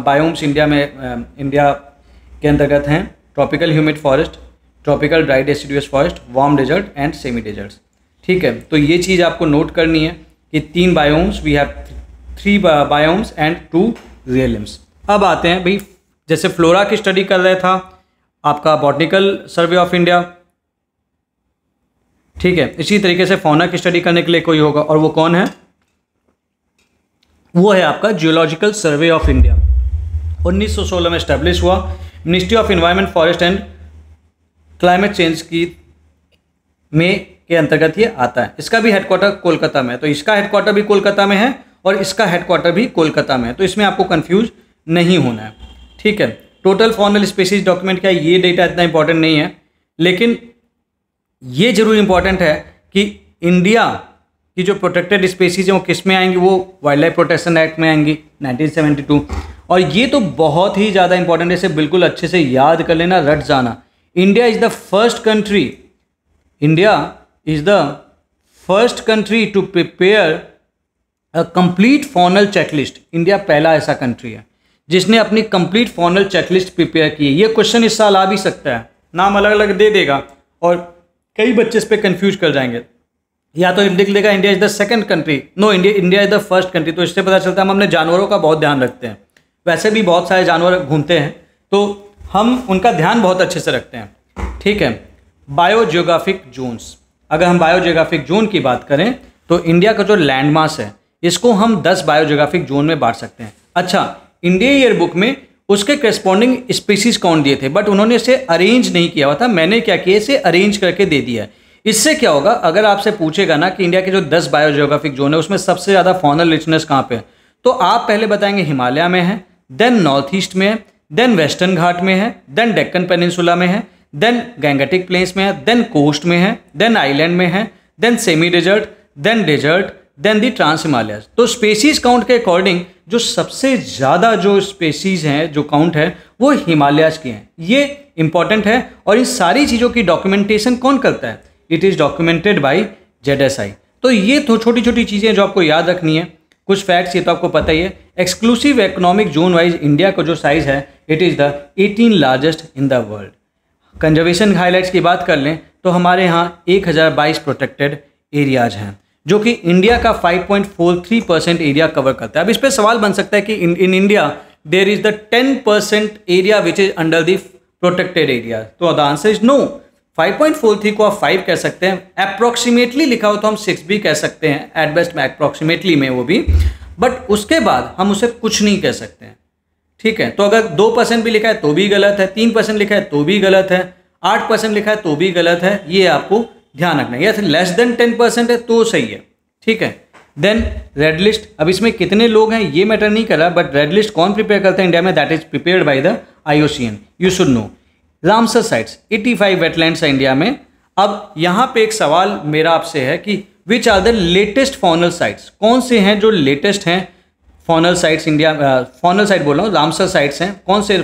बायोम्स इंडिया में इंडिया के अंतर्गत हैं, tropical humid forest, tropical dry deciduous forest, warm desert and semi deserts, ठीक है। तो ये चीज़ आपको नोट करनी है कि 3 biomes, we have 3 biomes and 2 realms. अब आते हैं भाई, जैसे फ्लोरा की स्टडी कर रहा था आपका बॉटनिकल सर्वे ऑफ इंडिया, ठीक है, इसी तरीके से फौना की स्टडी करने के लिए कोई होगा, और वो कौन है? वो है आपका जियोलॉजिकल सर्वे ऑफ इंडिया। 1916 में स्टैब्लिश हुआ, ministry of environment, forest and climate change की के अंतर्गत ये आता है। इसका भी हेडक्वार्टर कोलकाता में है, तो इसका हेडक्वार्टर भी कोलकाता में है और इसका हेडक्वार्टर भी कोलकाता में है, तो इसमें आपको कंफ्यूज नहीं होना है, ठीक है। टोटल फॉनल स्पीसीज डॉक्यूमेंट क्या है, ये डेटा इतना इंपॉर्टेंट नहीं है, लेकिन ये जरूर इंपॉर्टेंट है कि इंडिया की जो प्रोटेक्टेड स्पीसीज हैं वो किस में आएंगी, वो वाइल्ड लाइफ प्रोटेक्शन एक्ट में आएंगी 1972। और ये तो बहुत ही ज़्यादा इंपॉर्टेंट है, इसे बिल्कुल अच्छे से याद कर लेना, रट जाना। India is the first country to prepare a complete faunal checklist. India पहला ऐसा कंट्री है जिसने अपनी कंप्लीट फॉनल चेकलिस्ट प्रिपेयर की है। ये क्वेश्चन इस साल आ भी सकता है, नाम अलग अलग दे देगा और कई बच्चे इस पर कंफ्यूज कर जाएंगे, या तो लिख देगा India is the second country, no, India is the first country. तो इससे पता चलता है हम अपने जानवरों का बहुत ध्यान रखते हैं। वैसे भी बहुत सारे जानवर घूमते हैं तो हम उनका ध्यान बहुत अच्छे से रखते हैं, ठीक है। बायोजियोग्राफिक जोन्स, अगर हम बायोजियोग्राफिक जोन की बात करें तो इंडिया का जो लैंड मास है इसको हम 10 बायोजियोग्राफिक जोन में बांट सकते हैं। अच्छा, इंडिया ईयर बुक में उसके करस्पॉन्डिंग स्पीसीज काउंट दिए थे, बट उन्होंने इसे अरेंज नहीं किया हुआ था। मैंने क्या किया, इसे अरेंज करके दे दिया है। इससे क्या होगा, अगर आपसे पूछेगा ना कि इंडिया के जो 10 बायोजियोग्राफिक जोन है उसमें सबसे ज़्यादा फॉनल रिचनेस कहाँ पे है, तो आप पहले बताएंगे हिमालय में है, देन नॉर्थ ईस्ट में है, देन वेस्टर्न घाट में है, देन डेक्कन पेनिनसुला में है, देन गैंगेटिक प्लेन्स में है, देन कोस्ट में है, देन आइलैंड में है, then semi desert, then desert, then the trans Himalayas. तो स्पेसीज काउंट के अकॉर्डिंग जो सबसे ज़्यादा जो स्पेसीज हैं, जो काउंट है, वो हिमालयाज की हैं। ये इंपॉर्टेंट है। और इन सारी चीज़ों की डॉक्यूमेंटेशन कौन करता है? It is documented by ZSI। तो ये तो छोटी छोटी चीज़ें जो आपको याद रखनी है। कुछ फैक्ट्स ये तो आपको पता ही है। Exclusive economic zone wise India का जो साइज़ है, it is the 18 largest in the world. Conservation highlights की बात कर लें तो हमारे यहाँ 1022 प्रोटेक्टेड एरियाज हैं, जो कि इंडिया का 5.43% एरिया कवर करता है। अब इस पर सवाल बन सकता है कि in India there is the 10% area which is under the protected area. तो द आंसर इज नो। 5.43 को आप 5 कह सकते हैं, अप्रॉक्सीमेटली लिखा हो तो हम 6 भी कह सकते हैं, एट बेस्ट में अप्रॉक्सीमेटली में वो भी, बट उसके बाद हम उसे कुछ नहीं कह सकते हैं, ठीक है। तो अगर 2% भी लिखा है तो भी गलत है, 3% लिखा है तो भी गलत है, 8% लिखा है तो भी गलत है, ये आपको ध्यान रखना है। या लेस देन 10% है तो सही है, ठीक है। देन रेड लिस्ट, अब इसमें कितने लोग हैं ये मैटर नहीं कर रहा, बट रेड लिस्ट कौन प्रिपेयर करता है इंडिया में? That is prepared by the IUCN, you should no. Ramsar sites 85 wetlands है इंडिया में। अब यहाँ पे एक सवाल मेरा आपसे है कि which are the latest faunal sites, कौन से हैं जो लेटेस्ट हैं faunal sites India, faunal site बोल रहा हूँ, रामसर साइट्स हैं, कौन से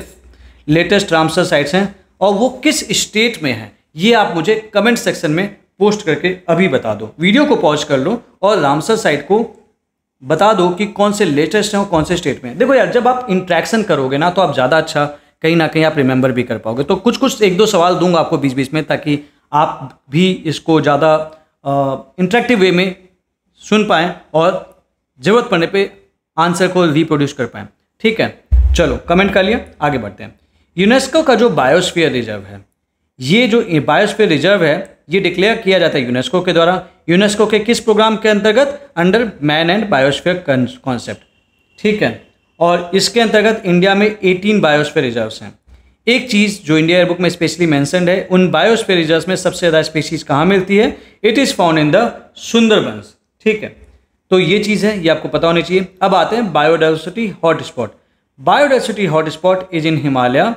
लेटेस्ट रामसर साइट्स हैं और वो किस स्टेट में है, ये आप मुझे कमेंट सेक्शन में पोस्ट करके अभी बता दो। वीडियो को पॉज कर लो और रामसर साइट को बता दो कि कौन से लेटेस्ट हैं और कौन से स्टेट में है। देखो यार, जब आप इंट्रैक्शन करोगे ना तो आप ज़्यादा अच्छा कहीं ना कहीं आप रिमेंबर भी कर पाओगे। तो कुछ कुछ एक दो सवाल दूंगा आपको बीच बीच में, ताकि आप भी इसको ज़्यादा इंटरेक्टिव वे में सुन पाएँ और ज़रूरत पड़ने पे आंसर को रिप्रोड्यूस कर पाएँ। ठीक है, चलो कमेंट कर लिया, आगे बढ़ते हैं। यूनेस्को का जो बायोस्फीयर रिजर्व है, ये जो बायोस्फीयर रिजर्व है ये डिक्लेयर किया जाता है यूनेस्को के द्वारा। यूनेस्को के किस प्रोग्राम के अंतर्गत? Under man and biosphere concept. ठीक है, और इसके अंतर्गत इंडिया में 18 बायोस्फीयर रिजर्व्स हैं। एक चीज़ जो इंडिया एयर बुक में स्पेशली मेंशन्ड है, उन बायोस्फीयर रिजर्व्स में सबसे ज़्यादा स्पीशीज कहाँ मिलती है? It is found in the Sundarbans. ठीक है, तो ये चीज़ है, ये आपको पता होनी चाहिए। अब आते हैं biodiversity hotspot. Biodiversity hotspot is in Himalaya,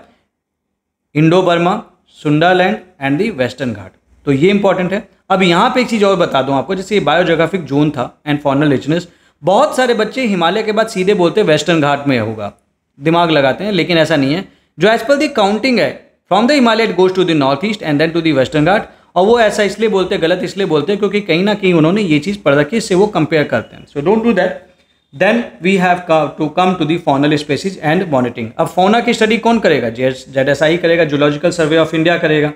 Indo Burma, Sundaland and the western ghat. तो ये इंपॉर्टेंट है। अब यहाँ पे एक चीज़ और बता दूँ आपको, जैसे ये बायोजोग्राफिक जोन था एंड फॉनल रिचनेस, बहुत सारे बच्चे हिमालय के बाद सीधे बोलते हैं वेस्टर्न घाट में होगा, दिमाग लगाते हैं, लेकिन ऐसा नहीं है। जो एज पर दी काउंटिंग है, from the Himalaya it goes to the north east and then to the western ghat. और वो ऐसा इसलिए बोलते हैं, गलत इसलिए बोलते हैं क्योंकि कहीं ना कहीं उन्होंने ये चीज़ पढ़ रखी है, इससे वो कंपेयर करते हैं। So don't do that. Then we have to come to the faunal species and monitoring. अब फौना की स्टडी कौन करेगा? ZSI करेगा, जूलॉजिकल सर्वे ऑफ इंडिया करेगा।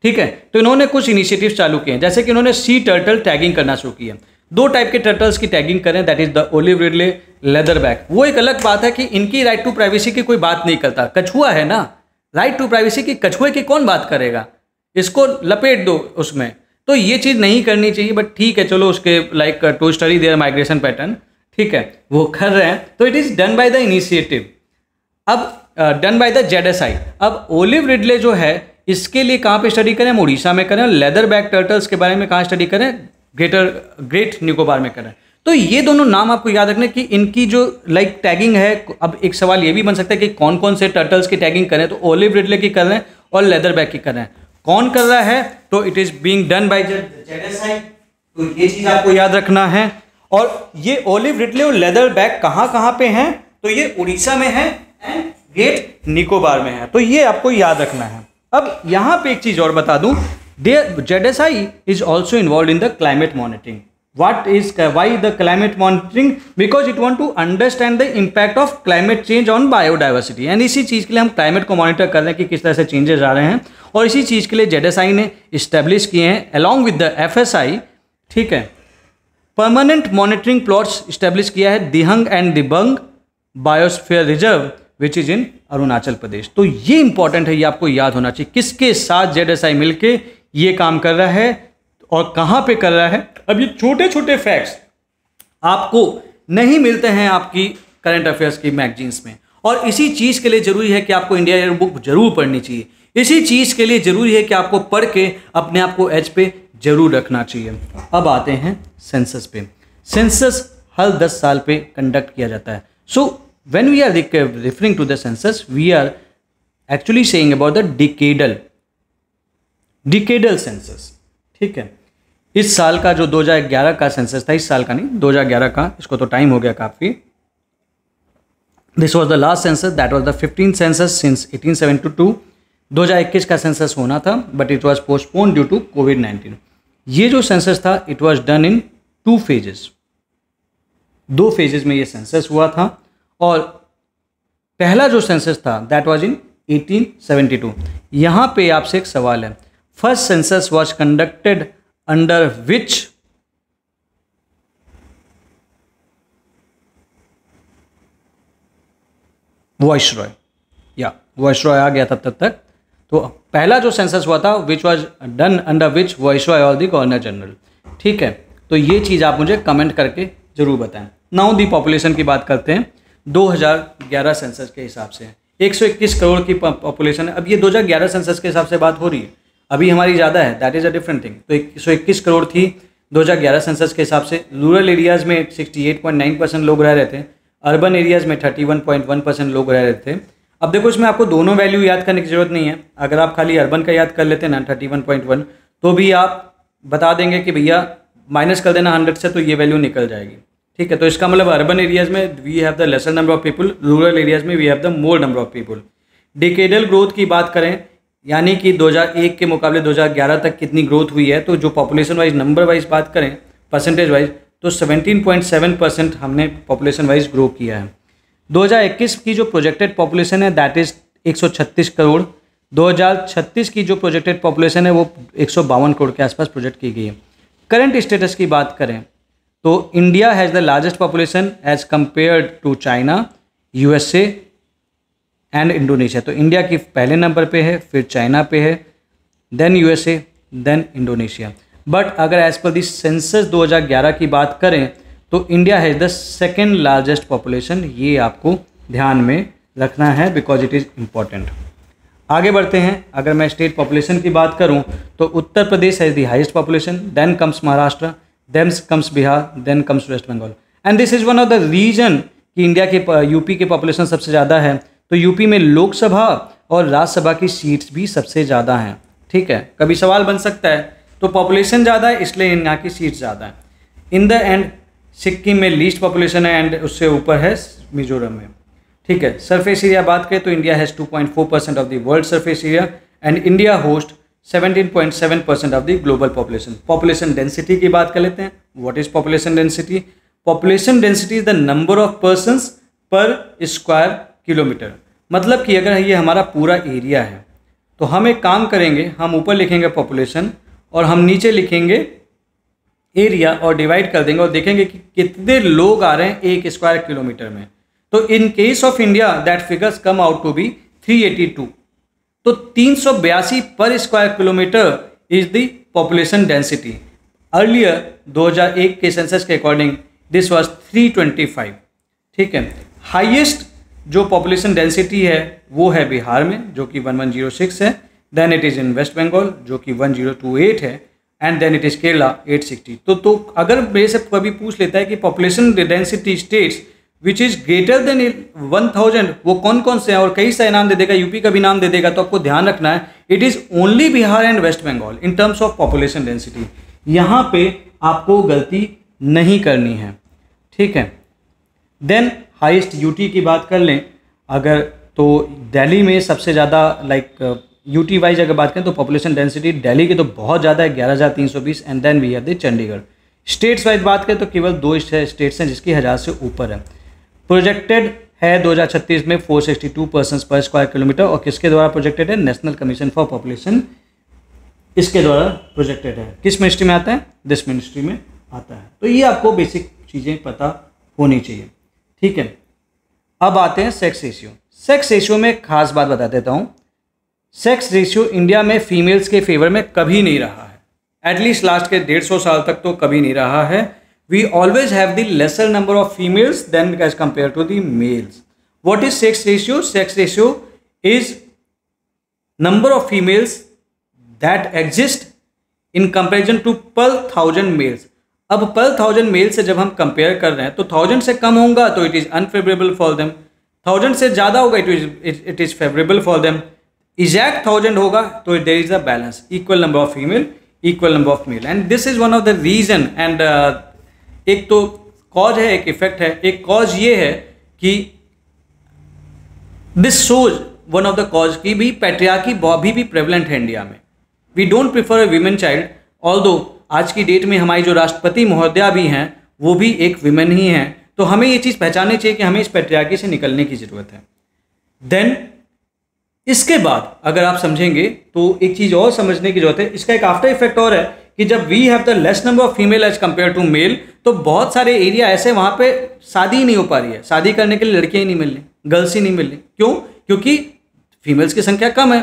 ठीक है, तो इन्होंने कुछ इनिशिएटिव्स चालू किए हैं, जैसे कि इन्होंने सी टर्टल टैगिंग करना शुरू किया। 2 टाइप के टर्टल्स की टैगिंग करें, that is the olive Ridley, leatherback. वो एक अलग बात है कि इनकी राइट टू प्राइवेसी की कोई बात नहीं करता। कछुआ है ना, राइट टू प्राइवेसी की, कछुए की कौन बात करेगा? इसको लपेट दो उसमें। तो ये चीज़ नहीं करनी चाहिए, बट ठीक है, चलो उसके like to study their migration pattern, ठीक है, वो कर रहे हैं। तो it is done by the initiative, अब डन बाय द ZSI। अब ओलिव रिडले जो है, इसके लिए कहाँ पे स्टडी करें? हम उड़ीसा में करें। लेदर बैक टर्टल्स के बारे में कहाँ स्टडी करें? ग्रेट निकोबार में करें। तो ये दोनों नाम आपको याद रखने कि इनकी जो लाइक टैगिंग है। अब एक सवाल ये भी बन सकता है कि कौन कौन से टर्टल्स की टैगिंग करें, तो ओलिव रिडले की कर रहे हैं और लेदर बैक की कर रहे हैं। कौन कर रहा है? तो it is being done by ZSI। तो ये चीज आपको याद रखना है। और ये ओलिव रिडले और लेदर बैक कहाँ पे हैं? तो ये उड़ीसा में है एंड ग्रेट निकोबार में है। तो ये आपको याद रखना है। अब यहाँ पे एक चीज और बता दूं, ZSI is also involved in the climate monitoring. Why the climate monitoring? Because it want to understand the impact of climate change on biodiversity. And इसी चीज़ के लिए हम क्लाइमेट को मॉनिटर कर रहे हैं कि किस तरह से चेंजेस आ रहे हैं, और इसी चीज़ के लिए ZSI ने इस्टेब्लिश किए हैं along with the FSI। ठीक है, परमानेंट मॉनिटरिंग प्लॉट्स इस्टेब्लिश किया है Dihang and Dibang biosphere reserve which is in Arunachal Pradesh. तो ये इंपॉर्टेंट है, ये आपको याद होना चाहिए किसके साथ ZSI मिलके ये काम कर रहा है और कहाँ पे कर रहा है। अब ये छोटे छोटे फैक्ट्स आपको नहीं मिलते हैं आपकी करंट अफेयर्स की मैगजीन्स में, और इसी चीज़ के लिए ज़रूरी है कि आपको इंडिया एयर बुक जरूर पढ़नी चाहिए। इसी चीज़ के लिए ज़रूरी है कि आपको पढ़ के अपने आप को एज पे जरूर रखना चाहिए। अब आते हैं सेंसस पे। सेंसस हर 10 साल पे कंडक्ट किया जाता है। सो when we are referring to the census, we are actually saying about the decadal census। ठीक है, इस साल का जो 2011 का सेंसस था, इस साल का नहीं, 2011 का, इसको तो टाइम हो गया काफ़ी। This was the last census, that was the 15th census since 1872। 2021 का सेंसस होना था, but it was postpone due to COVID-19। ये जो सेंसस था, it was done in 2 phases। 2 phases में ये सेंसस हुआ था। और पहला जो सेंसस था दैट वाज इन 1872। यहाँ पे आपसे एक सवाल है, first census was conducted under which viceroy? या वॉइसरॉय आ गया तब तक। तो पहला जो सेंसस हुआ था which was done under which viceroy और द गवर्नर जनरल। ठीक है, तो ये चीज़ आप मुझे कमेंट करके जरूर बताएं। नाउ दी पॉपुलेशन की बात करते हैं। 2011 सेंसस के हिसाब से 121 करोड़ की पॉपुलेशन है। अब ये 2011 सेंसस के हिसाब से बात हो रही है, अभी हमारी ज़्यादा है, that is a different thing. तो 121 करोड़ थी 2011 सेंसस के हिसाब से। रूरल एरियाज़ में 68.9% लोग रह रहे थे, अर्बन एरियाज़ में 31.1% लोग रह रहे थे। अब देखो, इसमें आपको दोनों वैल्यू याद करने की ज़रूरत नहीं है। अगर आप खाली अर्बन का याद कर लेते हैं ना 31.1, तो भी आप बता देंगे कि भैया माइनस कर देना 100 से, तो ये वैल्यू निकल जाएगी। ठीक है, तो इसका मतलब अर्बन एरियाज़ में we have the lesser number of people, rural areas में we have the more number of people. Decadal growth की बात करें, यानी कि 2001 के मुकाबले 2011 तक कितनी ग्रोथ हुई है, तो जो पॉपुलेशन वाइज नंबर वाइज बात करें परसेंटेज वाइज तो 17.7% हमने पॉपुलेशन वाइज ग्रो किया है। 2021 की जो प्रोजेक्टेड पॉपुलेशन है दैट इज़ 136 करोड़। 2036 की जो प्रोजेक्टेड पॉपुलेशन है वो 152 करोड़ के आसपास प्रोजेक्ट की गई है। करंट स्टेटस की बात करें तो India has the largest population as compared to China, USA and Indonesia. तो इंडिया की पहले नंबर पे है, फिर चाइना पे है, then USA, then Indonesia. But अगर एज पर दी सेंसस 2011 की बात करें तो India has the second largest population. ये आपको ध्यान में रखना है बिकॉज इट इज़ इम्पॉर्टेंट। आगे बढ़ते हैं। अगर मैं स्टेट पॉपुलेशन की बात करूं तो Uttar Pradesh has the highest population, then comes Maharashtra, then comes Bihar, then comes West Bengal. And this is one of the reason कि इंडिया के यूपी के पॉपुलेशन सबसे ज़्यादा है। तो यूपी में लोकसभा और राज्यसभा की सीट्स भी सबसे ज़्यादा हैं। ठीक है, कभी सवाल बन सकता है तो पॉपुलेशन ज़्यादा है इसलिए यहाँ की सीट्स ज़्यादा है। इन द एंड सिक्किम में लीस्ट पॉपुलेशन है एंड उससे ऊपर है मिजोरम में। ठीक है, सरफेस एरिया बात करें तो India has 2.4% of the world surface area and India host 17.7% of the global population. Population density की बात कर लेते हैं। What is population density? Population density is the number of persons पर स्क्वायर किलोमीटर। मतलब कि अगर ये हमारा पूरा एरिया है तो हम एक काम करेंगे, हम ऊपर लिखेंगे पॉपुलेशन और हम नीचे लिखेंगे एरिया और डिवाइड कर देंगे और देखेंगे कि कितने लोग आ रहे हैं एक स्क्वायर किलोमीटर में। तो in case of India that figures come out to be 382। तो 382 per square kilometre is the population density. Earlier 2001 के सेंसस के अकॉर्डिंग दिस वाज 325। ठीक है, हाईएस्ट जो पॉपुलेशन डेंसिटी है वो है बिहार में जो कि 1106 है, then it is in West Bengal जो कि 1028 है and then it is Kerala 860। तो अगर मेरे से कभी पूछ लेता है कि population density states which is greater than 1000 वो कौन कौन से हैं और कई सारे नाम दे देगा, यूपी का भी नाम दे देगा, तो आपको ध्यान रखना है it is only Bihar and West Bengal in terms of population density. यहाँ पे आपको गलती नहीं करनी है। ठीक है, देन हाईएस्ट यूटी की बात कर लें अगर तो दिल्ली में सबसे ज़्यादा लाइक यूटी वाइज अगर बात करें तो पॉपुलेशन डेंसिटी दिल्ली की तो बहुत ज़्यादा है 11,320 and then we have the Chandigarh. States wise बात करें तो केवल 2 स्टेट्स हैं जिसकी 1000 से ऊपर है। प्रोजेक्टेड है 2036 में 462 पर्सन्स पर स्क्वायर किलोमीटर और किसके द्वारा प्रोजेक्टेड है? नेशनल कमीशन फॉर पॉपुलेशन इसके द्वारा प्रोजेक्टेड है। किस मिनिस्ट्री में आता है? दिस मिनिस्ट्री में आता है। तो ये आपको बेसिक चीज़ें पता होनी चाहिए। ठीक है, अब आते हैं सेक्स रेशियो। सेक्स रेशियो में खास बात बता देता हूँ। सेक्स रेशियो इंडिया में फीमेल्स के फेवर में कभी नहीं रहा है, एटलीस्ट लास्ट के 150 साल तक तो कभी नहीं रहा है। We always have the lesser number of females than as compare to the males. What is sex ratio? Sex ratio is number of females that exist in comparison to per 1000 mails. अब पर 1000 mail से जब हम compare कर रहे हैं तो 1000 से कम होगा तो it is unfavourable for them, 1000 से ज़्यादा होगा it is favourable for them, exact 1000 होगा तो there is a balance, equal number of female equal number of male and this is one of the reason. And एक तो cause है, एक effect है। एक कॉज ये है कि this shows one of the cause की भी पैट्रियार्की अभी भी प्रेवलेंट है इंडिया में। We don't prefer a women child, although आज की डेट में हमारी जो राष्ट्रपति महोदया भी हैं वो भी एक विमेन ही हैं। तो हमें ये चीज़ पहचाननी चाहिए कि हमें इस पैट्रियार्की से निकलने की ज़रूरत है। देन इसके बाद अगर आप समझेंगे तो एक चीज़ और समझने की जरूरत है, इसका एक आफ्टर इफेक्ट और है कि जब we have the less number of female as compare to male तो बहुत सारे एरिया ऐसे वहाँ पे शादी ही नहीं हो पा रही है, शादी करने के लिए लड़कियाँ ही नहीं मिल रही, गर्ल्स ही नहीं मिल रही। क्यों? क्योंकि फीमेल्स की संख्या कम है।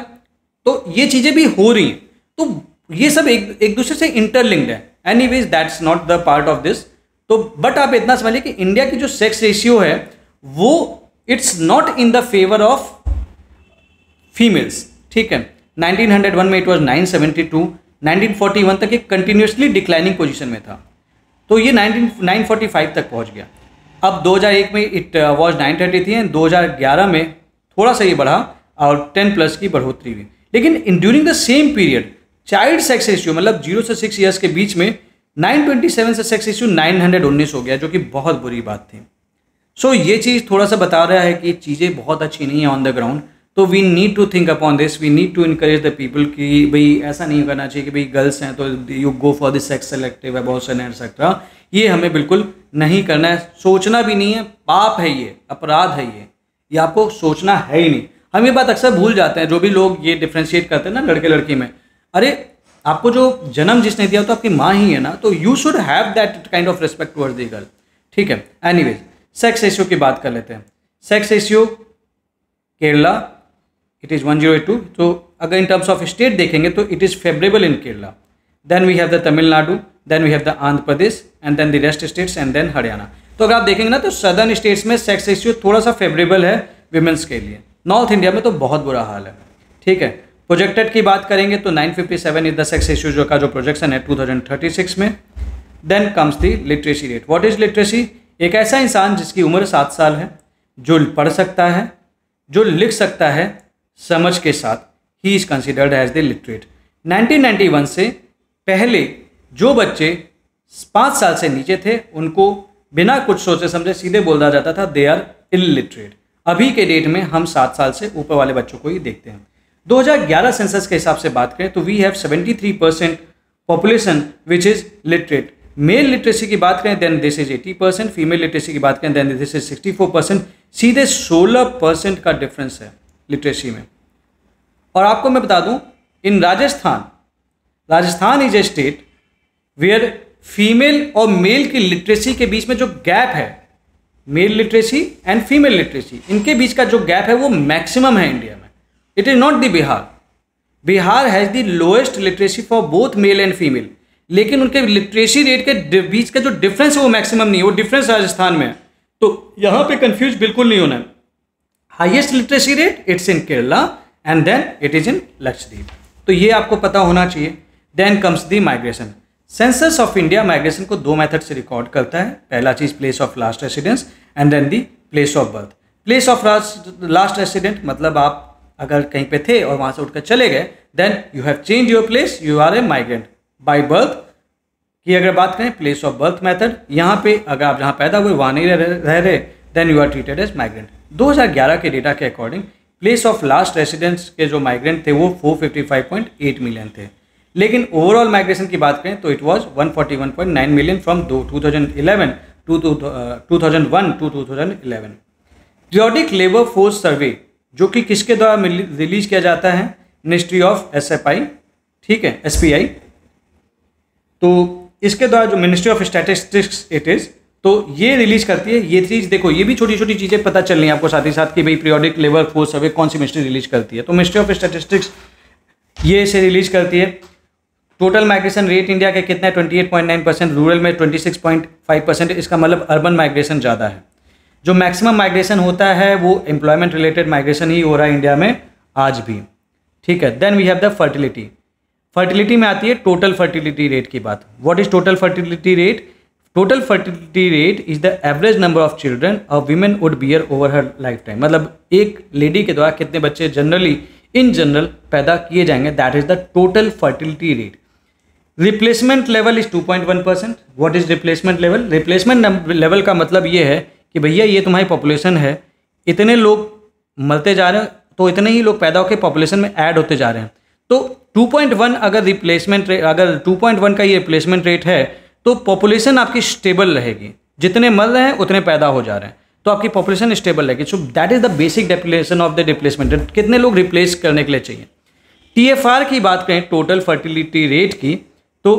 तो ये चीज़ें भी हो रही हैं, तो ये सब एक दूसरे से इंटरलिंक्ड है। Anyways that's not the part of this. तो बट आप इतना समझिए कि इंडिया की जो सेक्स रेशियो है वो it's not in the favour of females. ठीक है, 1901 में इट वाज 972, 1941 तक एक कंटिन्यूसली डिक्लाइनिंग पोजीशन में था, तो ये 945 तक पहुंच गया। अब 2001 में इट वाज 933 एंड 2011 में थोड़ा सा ये बढ़ा और 10+ की बढ़ोतरी हुई। लेकिन during the same period child sex ratio मतलब 0 से 6 ईयर्स के बीच में 927 से सेक्स रेशियो 919 हो गया, जो कि बहुत बुरी बात थी। सो ये चीज़ थोड़ा सा बता रहा है कि चीज़ें बहुत अच्छी नहीं है ऑन द ग्राउंड। तो we need to think upon this, we need to encourage the people कि भाई ऐसा नहीं करना चाहिए कि भाई गर्ल्स हैं तो you go for the sex selective abortion etcetera. ये हमें बिल्कुल नहीं करना है, सोचना भी नहीं है, पाप है ये, अपराध है ये आपको सोचना है ही नहीं। हम ये बात अक्सर भूल जाते हैं, जो भी लोग ये डिफ्रेंशिएट करते हैं ना लड़के लड़की में, अरे आपको जो जन्म जिसने दिया तो आपकी माँ ही है ना, तो you should have that kind of respect towards the girl, ठीक है। एनीवेज, सेक्स रेशियो की बात कर लेते हैं। Sex ratio Kerala it is 108, तो अगर इन टर्म्स ऑफ स्टेट देखेंगे तो it is favourable in Kerala, then we have the Tamil Nadu, then we have the Andhra Pradesh and then the rest states and then Haryana. तो अगर आप देखेंगे ना तो सदर्न स्टेट्स में सेक्स रेशियो थोड़ा सा फेवरेबल है विमेंस के लिए, नॉर्थ इंडिया में तो बहुत बुरा हाल है, ठीक है। प्रोजेक्टेड की बात करेंगे तो 957 इज द सेक्स रेशियो जो का जो प्रोजेक्शन है 2036 में। Then comes the literacy rate. What is literacy? एक ऐसा इंसान जिसकी उम्र 7 साल है, जो पढ़ सकता है, जो लिख सकता है समझ के साथ, he is considered as the literate. 1991 से पहले जो बच्चे 5 साल से नीचे थे उनको बिना कुछ सोचे समझे सीधे बोला जाता था दे आर इलिटरेट। अभी के डेट में हम 7 साल से ऊपर वाले बच्चों को ही देखते हैं। 2011 सेंसस के हिसाब से बात करें तो we have 73% population which is literate. Male literacy की बात करें then this is 80%, female literacy की बात करें देन दिस इज 64%। सीधे 16% का डिफरेंस है लिटरेसी में। और आपको मैं बता दूं, in Rajasthan is a state where female और मेल की लिटरेसी के बीच में जो गैप है, male literacy and female literacy, इनके बीच का जो गैप है वो मैक्सिमम है इंडिया में। It is not the Bihar. Bihar has the lowest literacy for both male and female, लेकिन उनके लिटरेसी रेट के बीच का जो डिफरेंस है वो मैक्सिमम नहीं है, वो डिफरेंस राजस्थान में है। तो यहाँ पे कंफ्यूज बिल्कुल नहीं होना है। Highest literacy rate it's in Kerala and then it is in Lakshadweep, तो ये आपको पता होना चाहिए। Then comes the migration. Census of India migration को 2 मेथड से रिकॉर्ड करता है। पहला चीज place of last residence and then the place of birth. Place of last resident मतलब आप अगर कहीं पे थे और वहां से उठकर चले गए, then you have change your place, you are a migrant. By birth की अगर बात करें, प्लेस ऑफ बर्थ मेथड, यहाँ पे अगर आप जहाँ पैदा हुए वहाँ नहीं रह रहे, then you are treated as migrant. 2011 के डेटा के according place of last residence के जो माइग्रेंट थे वो 455.8 मिलियन थे, लेकिन ओवरऑल माइग्रेशन की बात करें तो it was 141.9 million from 2001 to 2011। Periodic labour force survey जो कि किसके द्वारा रिलीज किया जाता है? मिनिस्ट्री ऑफ SFI, ठीक है, SPI। तो इसके द्वारा जो ministry of statistics it is, तो ये रिलीज करती है। ये चीज देखो, ये भी छोटी छोटी चीजें पता चलनी है आपको साथ ही साथ कि भाई पीरियोडिक लेबर फोर्स सर्वे कौन सी मिनिस्ट्री रिलीज करती है। तो मिनिस्ट्री ऑफ स्टैटिस्टिक्स ये इसे रिलीज करती है। टोटल माइग्रेशन रेट इंडिया के कितना है? 28.9%, रूरल में 26.5%। इसका मतलब अर्बन माइग्रेशन ज़्यादा है। जो मैक्सिमम माइग्रेशन होता है वो एम्प्लॉयमेंट रिलेटेड माइग्रेशन ही हो रहा है इंडिया में आज भी, ठीक है। Then we have the fertility. Fertility में आती है टोटल फर्टिलिटी रेट की बात। What is total fertility rate? Total fertility rate is the average number of children a women would bear over her lifetime. मतलब एक lady के द्वारा कितने बच्चे इन जनरल पैदा किए जाएंगे, that is the total fertility rate. Replacement level is 2.1%। What is replacement level? Replacement level का मतलब ये है कि भैया ये तुम्हारी पॉपुलेशन है, इतने लोग मरते जा रहे हैं तो इतने ही लोग पैदा होकर पॉपुलेशन में ऐड होते जा रहे हैं। तो 2.1 अगर रिप्लेसमेंट रेट, अगर 2.1 का ये रिप्लेसमेंट रेट है तो पॉपुलेशन आपकी स्टेबल रहेगी। जितने मर रहे हैं उतने पैदा हो जा रहे हैं तो आपकी पॉपुलेशन स्टेबल रहेगी। So that is the basic definition of the replacement rate. कितने लोग रिप्लेस करने के लिए चाहिए। TFR की बात करें, टोटल फर्टिलिटी रेट की, तो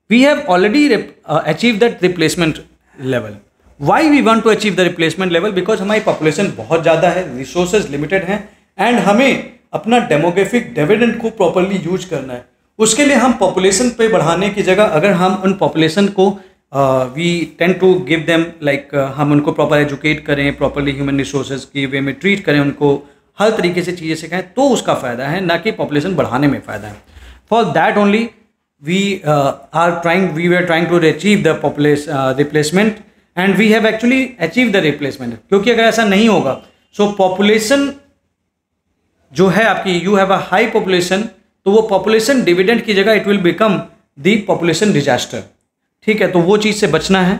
we have already achieve that replacement level. Why we want to achieve the replacement level? Because हमारी पॉपुलेशन बहुत ज़्यादा है, रिसोर्सेज लिमिटेड हैं एंड हमें अपना डेमोग्राफिक डिविडेंड को प्रॉपरली यूज करना है। उसके लिए हम पॉपुलेशन पे बढ़ाने की जगह अगर हम उन पॉपुलेशन को we tend to give them like हम उनको प्रॉपर एजुकेट करें, प्रॉपरली ह्यूमन रिसोर्सेज की वे में ट्रीट करें, उनको हर तरीके से चीज़ें सिखाएं, तो उसका फ़ायदा है, ना कि पॉपुलेशन बढ़ाने में फ़ायदा है। For that only we were trying to achieve the replacement and we have actually achieved the replacement। क्योंकि अगर ऐसा नहीं होगा, so population जो है आपकी, you have a high population, तो वो population dividend की जगह it will become the population disaster, ठीक है। तो वो चीज़ से बचना है।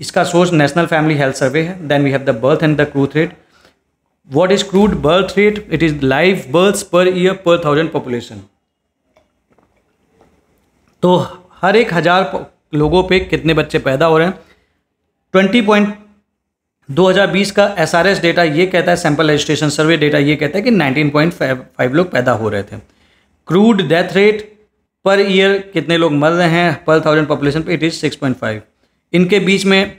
इसका source national family health survey है। Then we have the birth and the growth rate. What is crude birth rate? It is live births per year per 1000 population. तो हर एक 1000 लोगों पे कितने बच्चे पैदा हो रहे हैं? 2020 का SRS डेटा ये कहता है, सैंपल रजिस्ट्रेशन सर्वे डेटा ये कहता है कि 19.5 लोग पैदा हो रहे थे। Crude death rate per year कितने लोग मर रहे हैं पर 1000 पॉपुलेशन पे? It is 6.5। इनके बीच में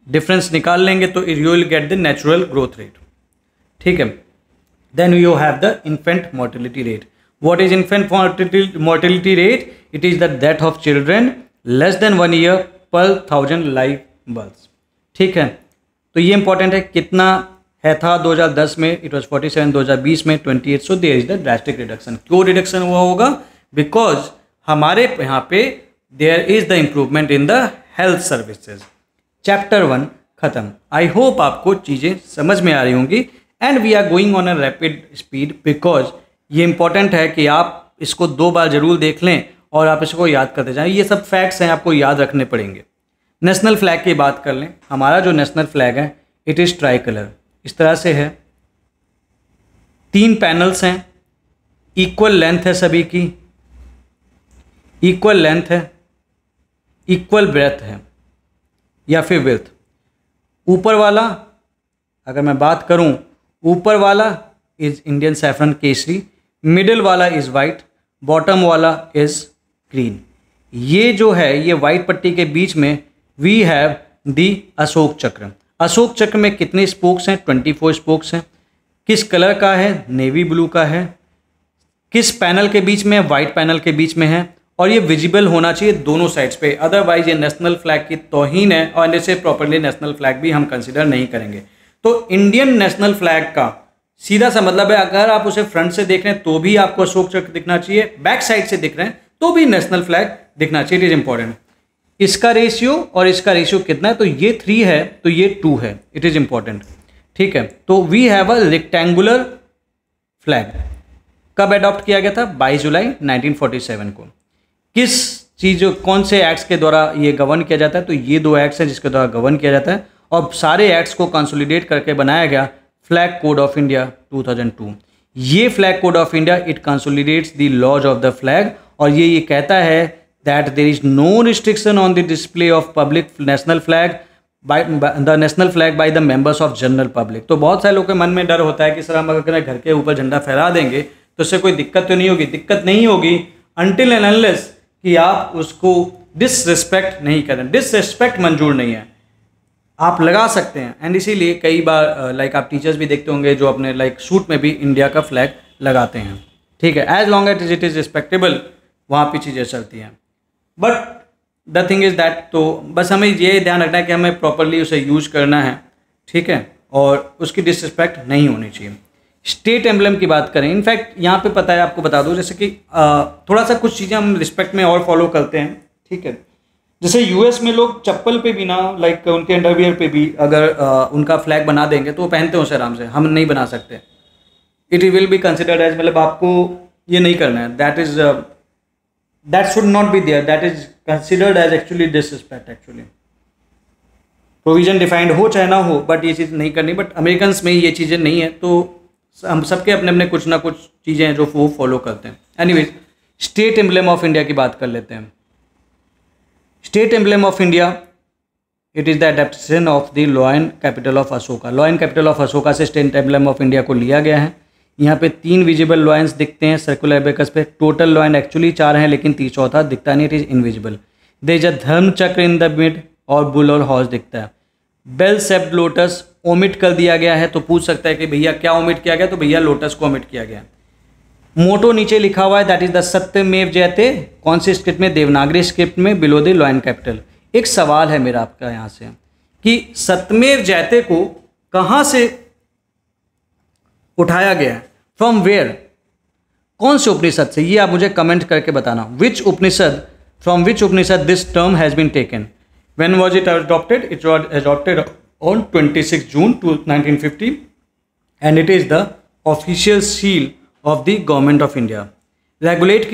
डिफरेंस निकाल लेंगे तो you will get the natural growth rate. ठीक है, then you have the infant mortality rate. What is infant mortality rate? It is the death of children less than 1 year per 1000 live births. ठीक है, तो ये important है। कितना है था 2010 में? इट वॉज 47, 2020 में 28। So there is the drastic reduction. क्यों रिडक्शन हुआ होगा? बिकॉज हमारे यहाँ पे there is the improvement in the health services. Chapter 1 खत्म। आई होप आपको चीज़ें समझ में आ रही होंगी and we are going on a rapid speed because ये इंपॉर्टेंट है कि आप इसको 2 बार जरूर देख लें और आप इसको याद करते जाएं। ये सब फैक्ट्स हैं, आपको याद रखने पड़ेंगे। नेशनल फ्लैग की बात कर लें। हमारा जो नेशनल फ्लैग है इट इज़ ट्राई कलर, इस तरह से है। 3 पैनल्स हैं, इक्वल लेंथ है सभी की, इक्वल लेंथ है, इक्वल ब्रेथ है या फिर विड्थ। ऊपर वाला अगर मैं बात करूं, ऊपर वाला is Indian saffron Kesari, middle वाला इज वाइट, बॉटम वाला इज ग्रीन। ये जो है ये वाइट पट्टी के बीच में वी हैव दी अशोक चक्र। अशोक चक्र में कितने स्पोक्स हैं? 24 स्पोक्स हैं। किस कलर का है? नेवी ब्लू का है। किस पैनल के बीच में? वाइट पैनल के बीच में है। और ये विजिबल होना चाहिए दोनों साइड्स पे, अदरवाइज ये नेशनल फ्लैग की तौहीन है और इसे प्रॉपरली नेशनल फ्लैग भी हम कंसिडर नहीं करेंगे। तो इंडियन नेशनल फ्लैग का सीधा सा मतलब है अगर आप उसे फ्रंट से देख रहे हैं तो भी आपको अशोक चक्र दिखना चाहिए, बैक साइड से दिख रहे हैं तो भी नेशनल फ्लैग दिखना चाहिए। It is important. इसका रेशियो और इसका रेशियो कितना है? तो ये 3 है तो ये 2 है। It is important. ठीक है, तो we have a rectangular flag. कब अडॉप्ट किया गया था? 22 जुलाई 1947 को। किस चीज़ कौन से एक्ट्स के द्वारा ये गवर्न किया जाता है? तो ये 2 एक्ट्स हैं जिसके द्वारा गवर्न किया जाता है और सारे एक्ट्स को कंसोलिडेट करके बनाया गया फ्लैग कोड ऑफ इंडिया 2002। ये flag code of India it consolidates the laws of the flag और ये कहता है that there is no restriction on the display of public national flag by the national flag by the members of general public. तो बहुत सारे लोगों के मन में डर होता है कि सर हम अगर घर के ऊपर झंडा फहरा देंगे तो उससे कोई दिक्कत तो नहीं होगी। दिक्कत नहीं होगी अनटिल एंड अनलेस कि आप उसको डिसरिस्पेक्ट नहीं करें। डिसरिस्पेक्ट मंजूर नहीं है, आप लगा सकते हैं। एंड इसीलिए कई बार लाइक आप टीचर्स भी देखते होंगे जो अपने लाइक सूट में भी इंडिया का फ्लैग लगाते हैं। ठीक है, as long as it is respectable वहाँ पे चीज़ें चलती हैं। But the thing is that, तो बस हमें ये ध्यान रखना है कि हमें प्रॉपरली उसे यूज करना है। ठीक है, और उसकी डिसरिस्पेक्ट नहीं होनी चाहिए। स्टेट एम्बलम की बात करें, इनफैक्ट यहाँ पे पता है आपको बता दूँ जैसे कि थोड़ा सा कुछ चीज़ें हम रिस्पेक्ट में और फॉलो करते हैं। ठीक है, जैसे यूएस में लोग चप्पल पे भी ना लाइक उनके अंडरवियर पे भी अगर उनका फ्लैग बना देंगे तो वो पहनते हैं उसे आराम से। हम नहीं बना सकते। It will be considered as, मतलब आपको ये नहीं करना है। That should not be there. That is considered as actually disrespect. Actually provision defined हो चाहे ना हो बट ये चीज़ नहीं करनी। बट अमेरिकन में ये चीज़ें नहीं है तो हम सबके अपने अपने कुछ ना कुछ चीज़ें हैं जो वो फॉलो करते हैं। Anyways, state emblem of India की बात कर लेते हैं। State emblem of India it is the adaptation of the lion capital of Ashoka. Lion capital of Ashoka से स्टेट एम्बलम ऑफ इंडिया को लिया गया है। यहाँ पे 3 विजिबल लॉयंस दिखते हैं सर्कुलर बेकस पे। टोटल लॉयन एक्चुअली 4 हैं लेकिन 4था दिखता नहीं, it is invisible. There is a dharma chakra in the mid और बुल और हॉर्स दिखता है। बेल शेप्ड लोटस ओमिट कर दिया गया है। तो पूछ सकता है कि भैया क्या ओमिट किया गया? तो भैया लोटस को ओमिट किया गया। मोटो नीचे लिखा हुआ है दैट इज द सत्यमेव जयते। कौन सी स्क्रिप्ट में? देवनागरी स्क्रिप्ट में, बिलो द लॉयन कैपिटल। एक सवाल है मेरा आपका यहाँ से कि सत्यमेव जयते को कहाँ से उठाया गया है? From where? कौन से उपनिषद से? ये आप मुझे कमेंट करके बताना। Which Upanishad, from which Upanishad this term has been taken? When was it adopted? It was adopted on 26 June 1950 and it is the official seal of the government of India. Regulate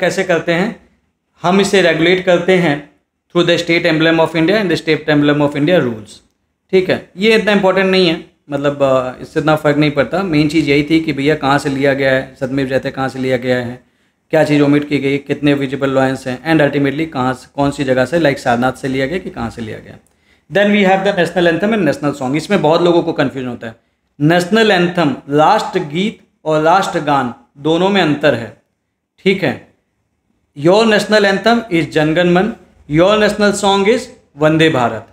कैसे करते हैं? हम इसे रेगुलेट करते हैं through the state emblem of India and the state emblem of India rules. ठीक है, ये इतना इंपॉर्टेंट नहीं है मतलब इससे इतना फ़र्क नहीं पड़ता। मेन चीज़ यही थी कि भैया कहाँ से लिया गया है, सदमे जैसे कहाँ से लिया गया है, क्या चीज़ ओमिट की गई, कितने विजिबल लॉयंस हैं, एंड अल्टीमेटली कहाँ से, कौन सी जगह से, लाइक सारनाथ से लिया गया कि कहाँ से लिया गया। Then we have the national anthem and national song. इसमें बहुत लोगों को कन्फ्यूजन होता है। नेशनल एंथम लास्ट गीत और लास्ट गान दोनों में अंतर है, ठीक है। योर नेशनल एंथम इज जनगण मन, your national song is Vande Bharat.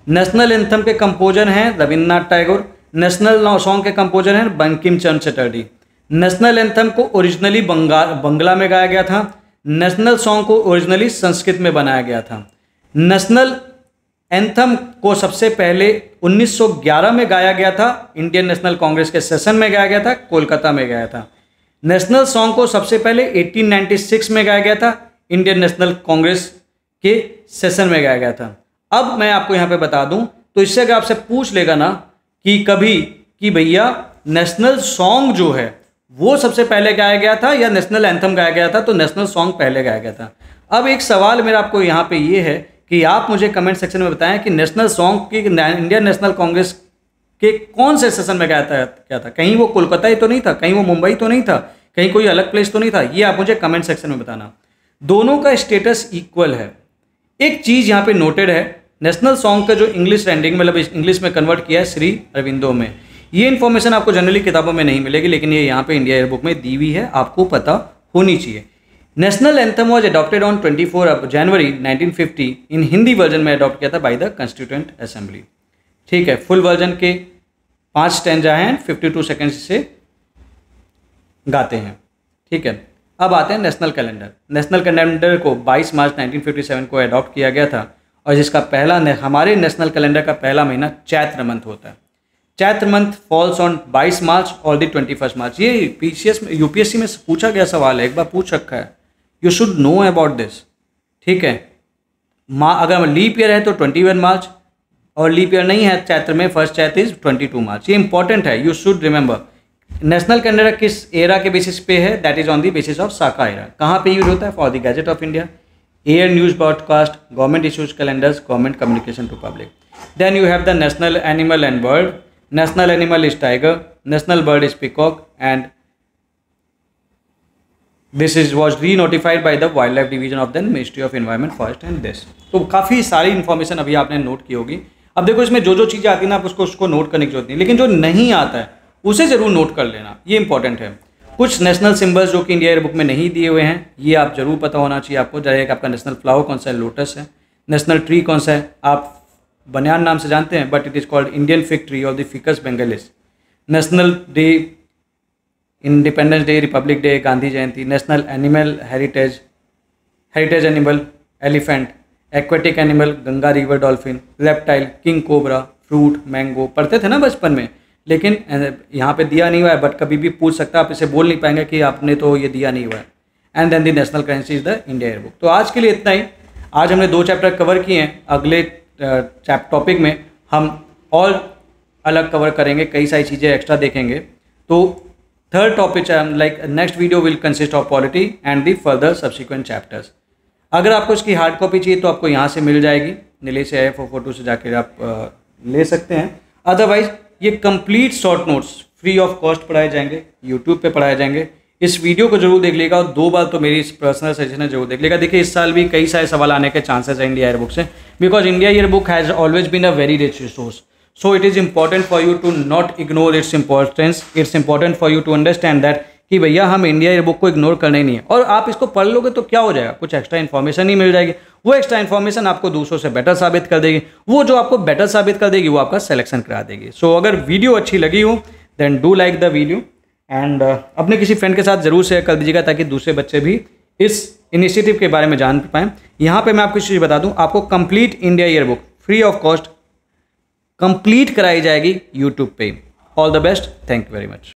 National anthem के कंपोजर हैं रविन्द्रनाथ टैगोर, नेशनल सॉन्ग के कंपोजर हैं बंकिम चंद्र चटर्जी। नेशनल एंथम को ओरिजिनली बंगला में गाया गया था, नेशनल सॉन्ग को ओरिजिनली संस्कृत में बनाया गया था। नेशनल एंथम को सबसे पहले 1911 में गाया गया था, इंडियन नेशनल कांग्रेस के सेशन में गाया गया था, कोलकाता में गाया था। नेशनल सॉन्ग को सबसे पहले 1896 में गाया गया था, इंडियन नेशनल कांग्रेस के सेशन में गाया गया था। अब मैं आपको यहाँ पे बता दूं, तो इससे अगर आपसे पूछ लेगा ना कि कभी कि भैया नेशनल सॉन्ग जो है वो सबसे पहले गाया गया था या नेशनल एंथम गाया गया था, तो नेशनल सॉन्ग पहले गाया गया था। अब एक सवाल मेरा आपको यहाँ पे ये है कि आप मुझे कमेंट सेक्शन में बताएं कि नेशनल सॉन्ग की इंडियन नेशनल कांग्रेस के कौन से सेशन में गाया था, क्या था? कहीं वो कोलकाता ही तो नहीं था, कहीं वो मुंबई तो नहीं था, कहीं कोई अलग प्लेस तो नहीं था। ये आप मुझे कमेंट सेक्शन में बताना। दोनों का स्टेटस इक्वल है। एक चीज़ यहाँ पे नोटेड है, नेशनल सॉन्ग का जो इंग्लिश रेंडिंग मतलब इंग्लिश में कन्वर्ट किया है श्री अरविंदो में। ये इन्फॉर्मेशन आपको जनरली किताबों में नहीं मिलेगी, लेकिन ये यहाँ पे इंडिया ईयर बुक में दी हुई है, आपको पता होनी चाहिए। National anthem was adopted on 24 January 1950 in Hindi version में अडॉप्ट किया था बाय द कॉन्स्टिट्यूएंट असेंबली, ठीक है। फुल वर्जन के 5 स्टैंजा हैं, 52 सेकेंड से गाते हैं, ठीक है। अब आते हैं नेशनल कैलेंडर। नेशनल कैलेंडर को 22 मार्च 1957 को अडॉप्ट किया गया था, और जिसका पहला हमारे नेशनल कैलेंडर का पहला महीना चैत्र मंथ होता है। चैत्र मंथ फॉल्स ऑन 22 मार्च और दी 21 मार्च। ये यूपीएससी में पूछा गया सवाल है, एक बार पूछ रखा है, you should know about this, ठीक है। अगर लीप ईयर है तो 21 मार्च, और लीप ईयर नहीं है चैत्र में, फर्स्ट चैत्र इज 22 मार्च। ये इंपॉर्टेंट है, you should remember. National calendar किस एरा के बेसिस पे है? That is on the basis of Saka era. कहाँ पे यूज होता है? For the gazette of India, air news broadcast, government issues calendars, government communication to public. Then you have the national animal and bird. National animal is tiger, national bird is peacock, and this is was re notified by the wildlife division of the ministry of environment, forest and this. तो काफ़ी सारी information अभी आपने note की होगी। अब देखो इसमें जो जो चीज़ें आती है ना, आप उसको नोट करने की जरूरत नहीं, लेकिन जो नहीं आता है उसे ज़रूर नोट कर लेना, ये इंपॉर्टेंट है। कुछ नेशनल सिंबल्स जो कि इंडिया ईयर बुक में नहीं दिए हुए हैं, ये आप जरूर पता होना चाहिए आपको। जैसे आपका नेशनल फ्लावर कौन सा है? लोटस है। नेशनल ट्री कौन सा है? आप बनियान नाम से जानते हैं, but it is called Indian fig tree और the ficus benghalensis. National day, independence day, republic day, Gandhi Jayanti. National animal heritage animal elephant, aquatic animal Ganga river dolphin, reptile king cobra, fruit mango. पढ़ते थे ना बचपन में, लेकिन यहाँ पे दिया नहीं हुआ है, बट कभी भी पूछ सकता है, आप इसे बोल नहीं पाएंगे कि आपने तो ये दिया नहीं हुआ है। And then the national currency is the India year book. तो आज के लिए इतना ही। आज हमने 2 चैप्टर कवर किए हैं, अगले टॉपिक में हम और अलग कवर करेंगे, कई सारी चीज़ें एक्स्ट्रा देखेंगे। तो third topic like next video will consist of polity and the further subsequent chapters. अगर आपको इसकी हार्ड कॉपी चाहिए तो आपको यहाँ से मिल जाएगी, नीलेश AIF-42 से जाकर आप ले सकते हैं। अदरवाइज ये complete short notes free of cost पढ़ाए जाएंगे, यूट्यूब पे पढ़ाए जाएंगे। इस वीडियो को जरूर देख लीजिएगा, और 2 बार तो मेरी पर्सनल सजेशन है, जरूर देख लीजिएगा। देखिए इस साल भी कई सारे सवाल आने के चांसेस हैं इंडिया ईयर बुक से, because India year book has always been a very rich resource. So it is important for you to not ignore its importance. It's important for you to understand that कि भैया हम India year book को ignore करना ही नहीं है। और आप इसको पढ़ लोगे तो क्या हो जाएगा, कुछ एक्स्ट्रा इन्फॉर्मेशन ही मिल जाएगी। वो एक्स्ट्रा इन्फॉर्मेशन आपको दूसरों से बेटर साबित कर देगी, वो जो आपको बेटर साबित कर देगी वो आपका सिलेक्शन करा देगी। सो अगर वीडियो अच्छी लगी हो then do like the video, and अपने किसी फ्रेंड के साथ जरूर शेयर कर दीजिएगा, ताकि दूसरे बच्चे भी इस इनिशिएटिव के बारे में जान पाएँ। यहाँ पे मैं आपको चीज़ बता दूँ, आपको complete India year book free of cost complete कराई जाएगी यूट्यूब पे। All the best, thank you very much.